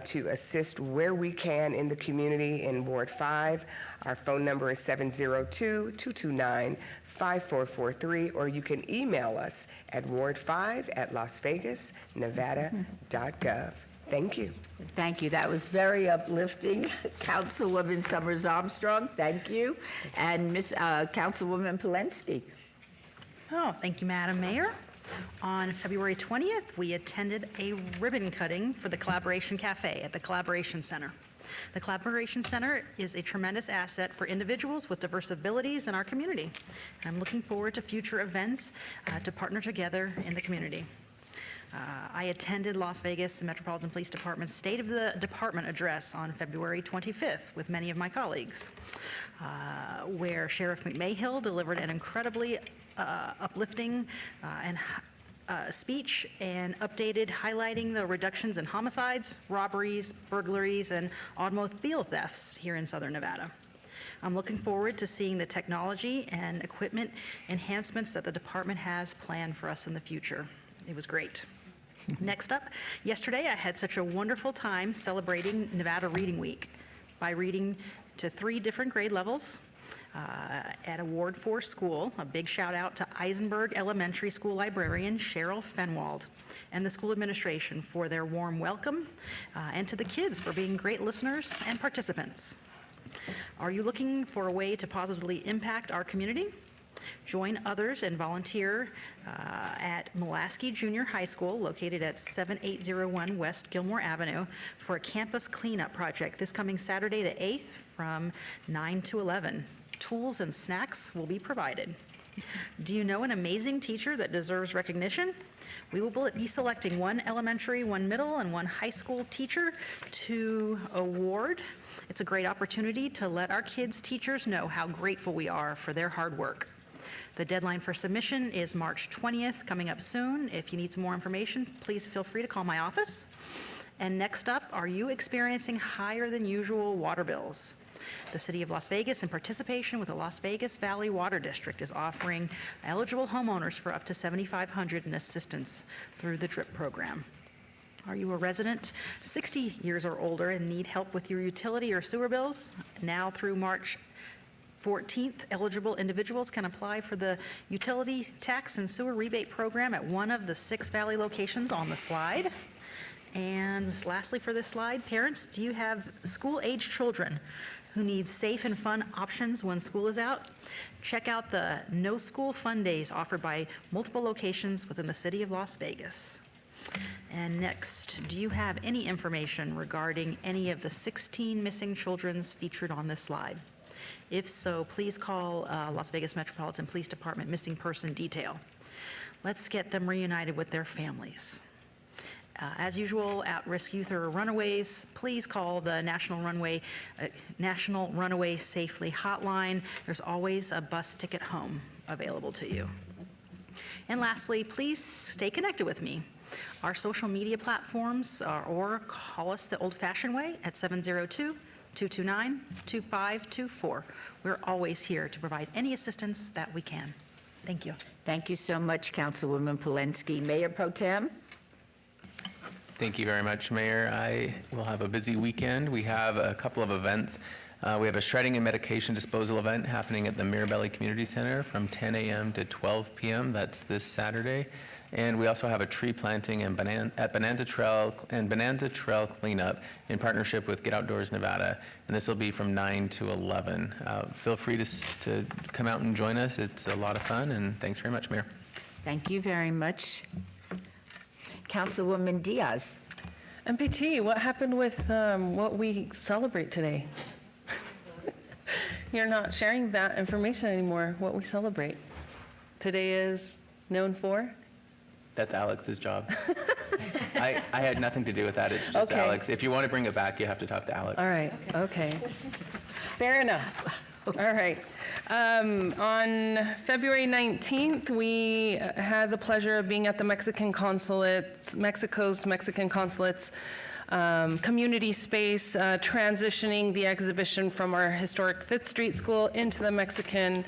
to assist where we can in the community in Ward 5. Our phone number is 702-229-5443, or you can email us at ward5@lasvegasnevada.gov. Thank you. Thank you. That was very uplifting. Councilwoman Summers Armstrong, thank you. And Councilwoman Polensky. Oh, thank you, Madam Mayor. On February 20th, we attended a ribbon cutting for the Collaboration Cafe at the Collaboration Center. The Collaboration Center is a tremendous asset for individuals with diverse abilities in our community. I'm looking forward to future events to partner together in the community. I attended Las Vegas Metropolitan Police Department's State of the Department address on February 25th with many of my colleagues, where Sheriff McMahill delivered an incredibly uplifting and speech and highlighting the reductions in homicides, robberies, burglaries, and automobile thefts here in Southern Nevada. I'm looking forward to seeing the technology and equipment enhancements that the department has planned for us in the future. It was great. Next up, yesterday I had such a wonderful time celebrating Nevada Reading Week by reading to 3 different grade levels at a Ward 4 school. A big shout out to Eisenberg Elementary School librarian Cheryl Fenwald and the school administration for their warm welcome, and to the kids for being great listeners and participants. Are you looking for a way to positively impact our community? Join others and volunteer at Mulaski Junior High School, located at 7801 West Gilmore Avenue, for a campus cleanup project this coming Saturday the 8th from 9 to 11. Tools and snacks will be provided. Do you know an amazing teacher that deserves recognition? We will be selecting 1 elementary, 1 middle, and 1 high school teacher to award. It's a great opportunity to let our kids' teachers know how grateful we are for their hard work. The deadline for submission is March 20th, coming up soon. If you need some more information, please feel free to call my office. And next up, are you experiencing higher than usual water bills? The City of Las Vegas, in participation with the Las Vegas Valley Water District, is offering eligible homeowners for up to $7,500 in assistance through the DRIP program. Are you a resident 60 years or older and need help with your utility or sewer bills? Now through March 14th, eligible individuals can apply for the utility tax and sewer rebate program at one of the 6 Valley locations on the slide. And lastly for this slide, parents, do you have school-aged children who need safe and fun options when school is out? Check out the No School Fun Days offered by multiple locations within the City of Las Vegas. And next, do you have any information regarding any of the 16 missing children featured on this slide? If so, please call Las Vegas Metropolitan Police Department Missing Person Detail. Let's get them reunited with their families. As usual, at-risk youth or runaways, please call the National Runaway Safely Hotline. There's always a bus ticket home available to you. And lastly, please stay connected with me. Our social media platforms or call us the old-fashioned way at 702-229-2524. We're always here to provide any assistance that we can. Thank you. Thank you so much, Councilwoman Polensky. Mayor Pro Tem? Thank you very much, Mayor. I will have a busy weekend. We have a couple of events. We have a shredding and medication disposal event happening at the Mirabelli Community Center from 10 a.m. to 12 p.m. That's this Saturday. And we also have a tree planting and Bonanza Trail cleanup in partnership with Get Outdoors Nevada. And this will be from 9 to 11. Feel free to come out and join us. It's a lot of fun, and thanks very much, Mayor. Thank you very much. Councilwoman Diaz. MPT, what happened with what we celebrate today? You're not sharing that information anymore, what we celebrate. Today is known for? That's Alex's job. I had nothing to do with that. It's just Okay. Alex. If you want to bring it back, you have to talk to Alex. All right, okay. Fair enough. All right. On February 19th, we had the pleasure of being at the Mexico's Mexican Consulate's community space, transitioning the exhibition from our historic 5th Street School into the Mexican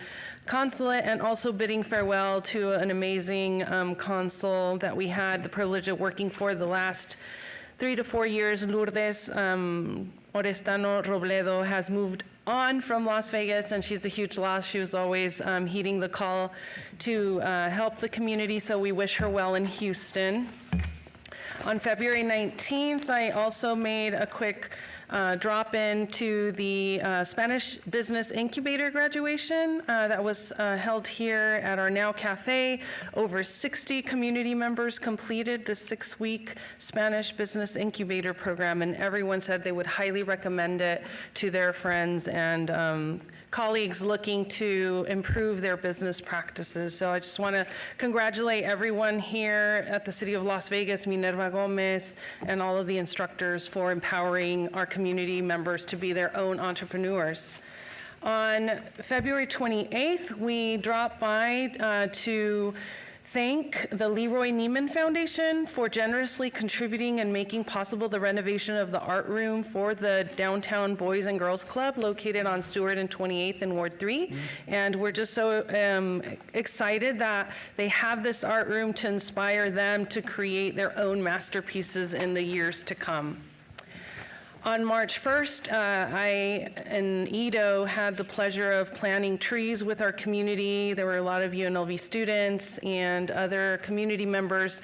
Consulate, and also bidding farewell to an amazing consul that we had the privilege of working for the last 3 to 4 years. Lourdes Orestano Robledo has moved on from Las Vegas, and she's a huge loss. She was always heeding the call to help the community, so we wish her well in Houston. On February 19th, I also made a quick drop-in to the Spanish Business Incubator graduation that was held here at our Now Cafe. Over 60 community members completed the 6-week Spanish Business Incubator program, and everyone said they would highly recommend it to their friends and colleagues looking to improve their business practices. So I just want to congratulate everyone here at the City of Las Vegas, Minerva Gomez, and all of the instructors for empowering our community members to be their own entrepreneurs. On February 28th, we dropped by to thank the Leroy Neiman Foundation for generously contributing and making possible the renovation of the art room for the Downtown Boys and Girls Club located on Stewart and 28th in Ward 3. And we're just so excited that they have this art room to inspire them to create their own masterpieces in the years to come. On March 1st, I and Edo had the pleasure of planting trees with our community. There were a lot of UNLV students and other community members.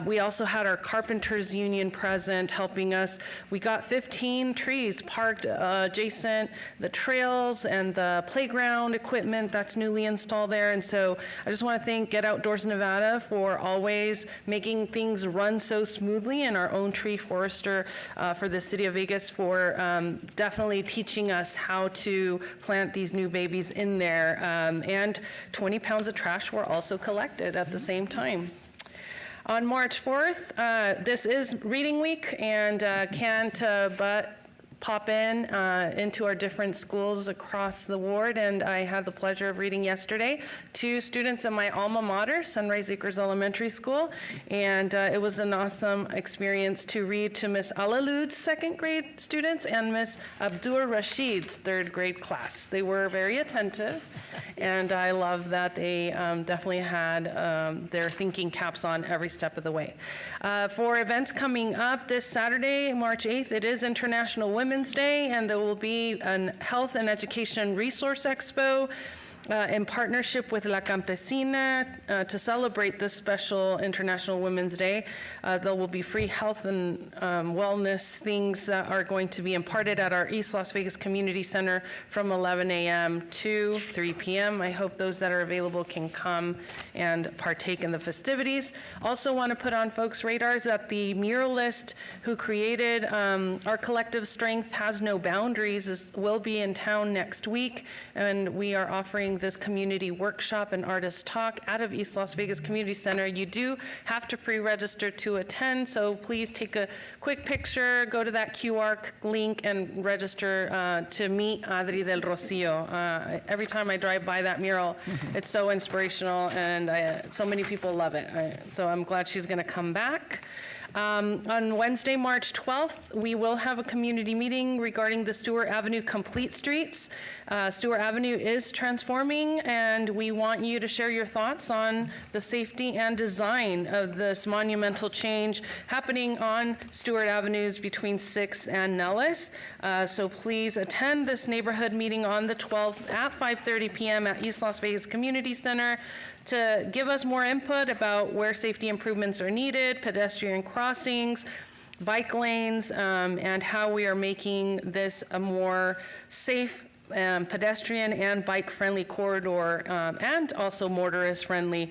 We also had our Carpenters Union present helping us. We got 15 trees parked adjacent the trails and the playground equipment that's newly installed there. And so I just want to thank Get Outdoors Nevada for always making things run so smoothly, and our own tree forester for the City of Vegas for definitely teaching us how to plant these new babies in there. And 20 pounds of trash were also collected at the same time. On March 4th, this is Reading Week, and can't but pop into our different schools across the ward, and I had the pleasure of reading yesterday to students in my alma mater, Sunrise Acres Elementary School, and it was an awesome experience to read to Miss Alalud's second grade students and Miss Abdur Rashid's third grade class. They were very attentive, and I love that they definitely had their thinking caps on every step of the way. For events coming up this Saturday, March 8th, it is International Women's Day, and there will be a Health and Education Resource Expo in partnership with La Campesina to celebrate this special International Women's Day. There will be free health and wellness things that are going to be imparted at our East Las Vegas Community Center from 11 a.m. to 3 p.m. I hope those that are available can come and partake in the festivities. Also want to put on folks' radars that the muralist who created Our Collective Strength Has No Boundaries will be in town next week, and we are offering this community workshop and artist talk out of East Las Vegas Community Center. You do have to pre-register to attend, so please take a quick picture, go to that QR link and register to meet Adri del Rocio. Every time I drive by that mural, it's so inspirational, and so many people love it. So I'm glad she's going to come back. On Wednesday, March 12th, we will have a community meeting regarding the Stewart Avenue Complete Streets. Stewart Avenue is transforming, and we want you to share your thoughts on the safety and design of this monumental change happening on Stewart Avenues between 6th and Nellis. So please attend this neighborhood meeting on the 12th at 5:30 p.m. at East Las Vegas Community Center to give us more input about where safety improvements are needed, pedestrian crossings, bike lanes, and how we are making this a more safe pedestrian and bike-friendly corridor, and also motorist-friendly.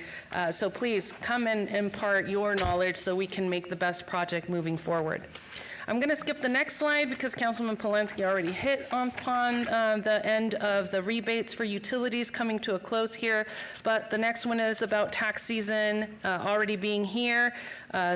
So please come and impart your knowledge so we can make the best project moving forward. I'm going to skip the next slide because Councilman Polensky already hit upon the end of the rebates for utilities coming to a close here, but the next one is about tax season already being here.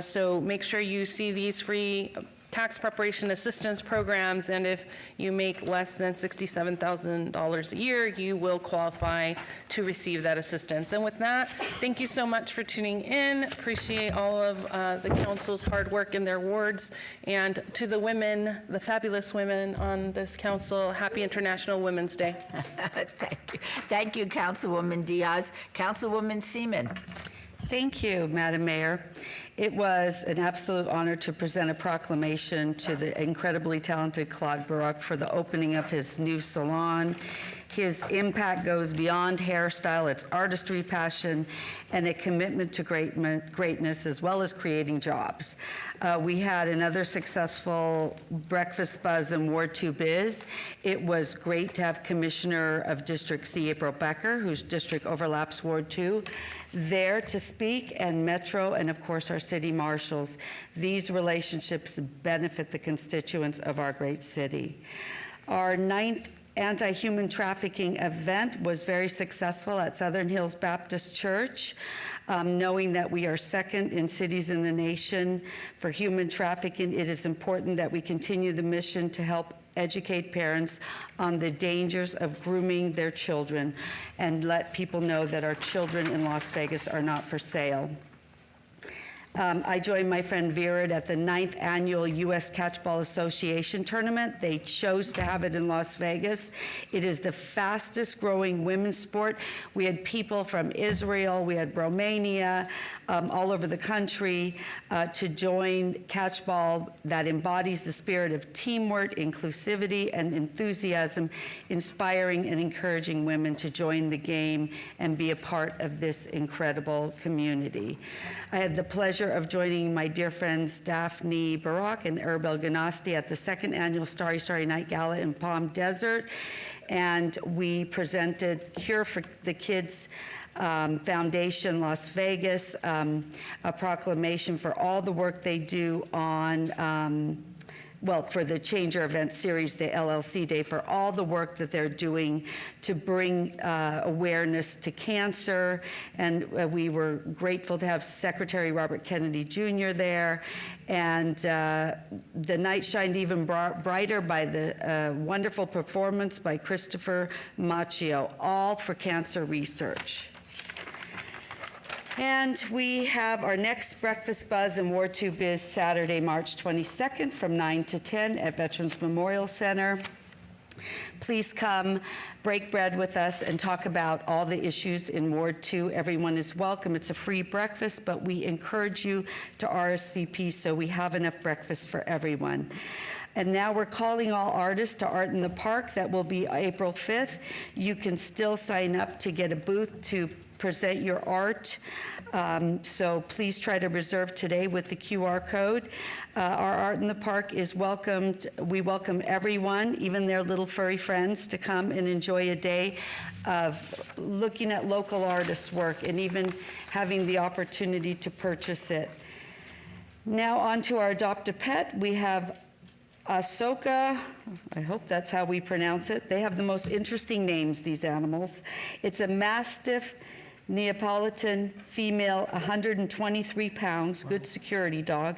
So make sure you see these free tax preparation assistance programs, and if you make less than $67,000 a year, you will qualify to receive that assistance. And with that, thank you so much for tuning in. Appreciate all of the council's hard work in their wards, and to the women, the fabulous women on this council, happy International Women's Day. Thank you. Thank you, Councilwoman Diaz. Councilwoman Seaman. Thank you, Madam Mayor. It was an absolute honor to present a proclamation to the incredibly talented Claude Baruch for the opening of his new salon. His impact goes beyond hairstyle, it's artistry, passion, and a commitment to greatness, as well as creating jobs. We had another successful breakfast buzz in Ward 2 Biz. It was great to have Commissioner of District C, April Becker, whose district overlaps Ward 2, there to speak, and Metro, and of course our city marshals. These relationships benefit the constituents of our great city. Our 9th anti-human trafficking event was very successful at Southern Hills Baptist Church. Knowing that we are second in cities in the nation for human trafficking, it is important that we continue the mission to help educate parents on the dangers of grooming their children and let people know that our children in Las Vegas are not for sale. I joined my friend Virat at the 9th annual U.S. Catchball Association tournament. They chose to have it in Las Vegas. It is the fastest growing women's sport. We had people from Israel, we had Romania, all over the country to join catchball that embodies the spirit of teamwork, inclusivity, and enthusiasm, inspiring and encouraging women to join the game and be a part of this incredible community. I had the pleasure of joining my dear friends Daphne Baruch and Erbil Ganasti at the 2nd annual Starry Starry Night Gala in Palm Desert, and we presented Cure for the Kids Foundation Las Vegas, a proclamation for all the work they do on for the Change Our Event Series Day, LLC Day, for all the work that they're doing to bring awareness to cancer. And we were grateful to have Secretary Robert Kennedy Jr. there. And the night shined even brighter by the wonderful performance by Christopher Macchio, all for cancer research. And we have our next Breakfast Buzz and Ward 2 Biz Saturday, March 22nd from 9 to 10 at Veterans Memorial Center. Please come break bread with us and talk about all the issues in Ward 2. Everyone is welcome. It's a free breakfast, but we encourage you to RSVP so we have enough breakfast for everyone. And now we're calling all artists to Art in the Park. That will be April 5th. You can still sign up to get a booth to present your art. So please try to reserve today with the QR code. Our Art in the Park is welcomed. We welcome everyone, even their little furry friends, to come and enjoy a day of looking at local artists' work and even having the opportunity to purchase it. Now on to our Adopt a Pet. We have Ahsoka, I hope that's how we pronounce it. They have the most interesting names, these animals. It's a Mastiff Neapolitan female, 123 pounds, good security dog,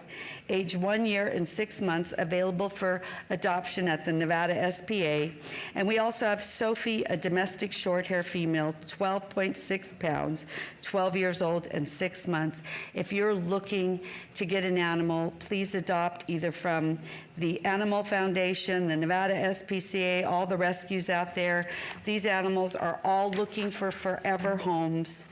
age 1 year and 6 months, available for adoption at the Nevada SPA. And we also have Sophie, a domestic short hair female, 12.6 pounds, 12 years old and 6 months. If you're looking to get an animal, please adopt either from the Animal Foundation, the Nevada SPCA, all the rescues out there. These animals are all looking for forever homes.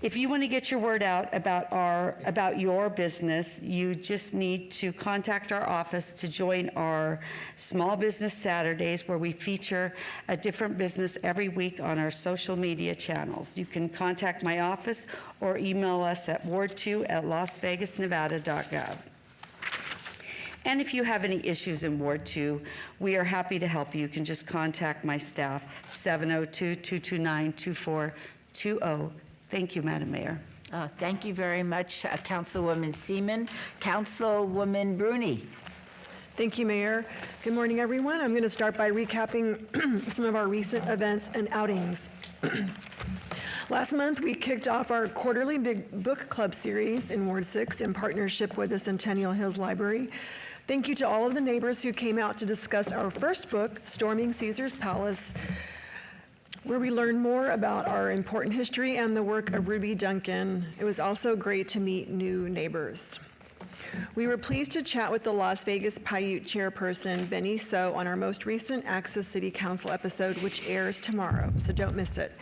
If you want to get your word out about your business, you just need to contact our office to join our Small Business Saturdays, where we feature a different business every week on our social media channels. You can contact my office or email us at ward2@lasvegasnevada.gov. And if you have any issues in Ward 2, we are happy to help you. You can just contact my staff, 702-229-2420. Thank you, Madam Mayor. Thank you very much, Councilwoman Seaman. Councilwoman Bruni. Thank you, Mayor. Good morning, everyone. I'm going to start by recapping some of our recent events and outings. Last month, we kicked off our quarterly Big Book Club series in Ward 6 in partnership with the Centennial Hills Library. Thank you to all of the neighbors who came out to discuss our first book, Storming Caesar's Palace, where we learned more about our important history and the work of Ruby Duncan. It was also great to meet new neighbors. We were pleased to chat with the Las Vegas Paiute chairperson, Benny So, on our most recent Access City Council episode, which airs tomorrow, so don't miss it.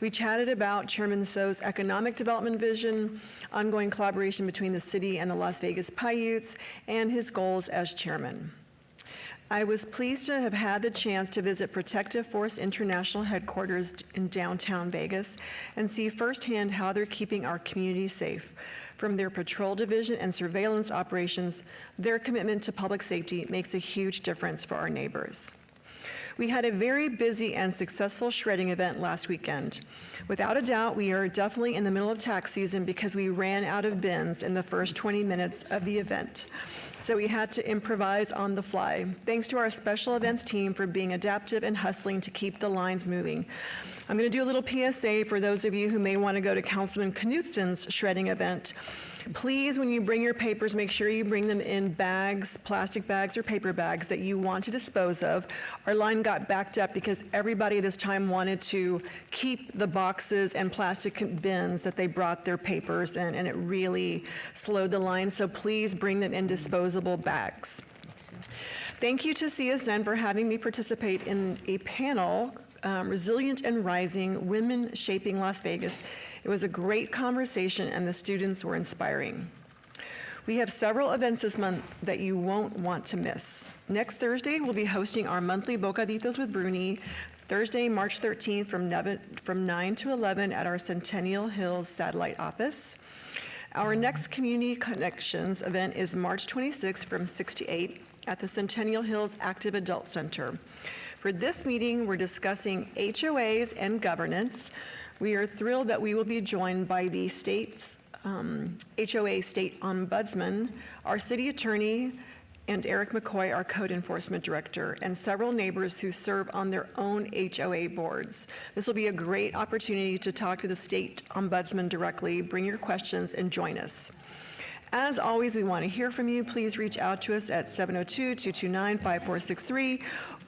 We chatted about Chairman So's economic development vision, ongoing collaboration between the city and the Las Vegas Paiutes, and his goals as chairman. I was pleased to have had the chance to visit Protective Force International headquarters in downtown Vegas and see firsthand how they're keeping our community safe. From their patrol division and surveillance operations, their commitment to public safety makes a huge difference for our neighbors. We had a very busy and successful shredding event last weekend. Without a doubt, we are definitely in the middle of tax season because we ran out of bins in the first 20 minutes of the event. So we had to improvise on the fly. Thanks to our special events team for being adaptive and hustling to keep the lines moving. I'm going to do a little PSA for those of you who may want to go to Councilman Knutsen's shredding event. Please, when you bring your papers, make sure you bring them in bags, plastic bags or paper bags that you want to dispose of. Our line got backed up because everybody this time wanted to keep the boxes and plastic bins that they brought their papers in, and it really slowed the line. So please bring them in disposable bags. Thank you to CSN for having me participate in a panel, Resilient and Rising, Women Shaping Las Vegas. It was a great conversation and the students were inspiring. We have several events this month that you won't want to miss. Next Thursday, we'll be hosting our monthly Bocaditos with Bruni, Thursday, March 13th from 9 to 11 at our Centennial Hills satellite office. Our next Community Connections event is March 26th from 6 to 8 at the Centennial Hills Active Adult Center. For this meeting, we're discussing HOAs and governance. We are thrilled that we will be joined by the state's HOA state ombudsman, our city attorney, and Eric McCoy, our Code Enforcement Director, and several neighbors who serve on their own HOA boards. This will be a great opportunity to talk to the state ombudsman directly, bring your questions, and join us. As always, we want to hear from you. Please reach out to us at 702-229-5463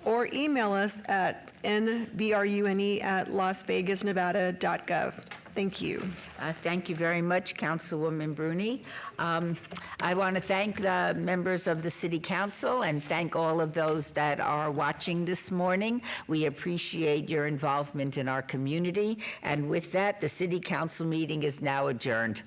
or email us at nbrune@lasvegasnevada.gov. Thank you. Thank you very much, Councilwoman Bruni. I want to thank the members of the City Council and thank all of those that are watching this morning. We appreciate your involvement in our community. And with that, the City Council meeting is now adjourned.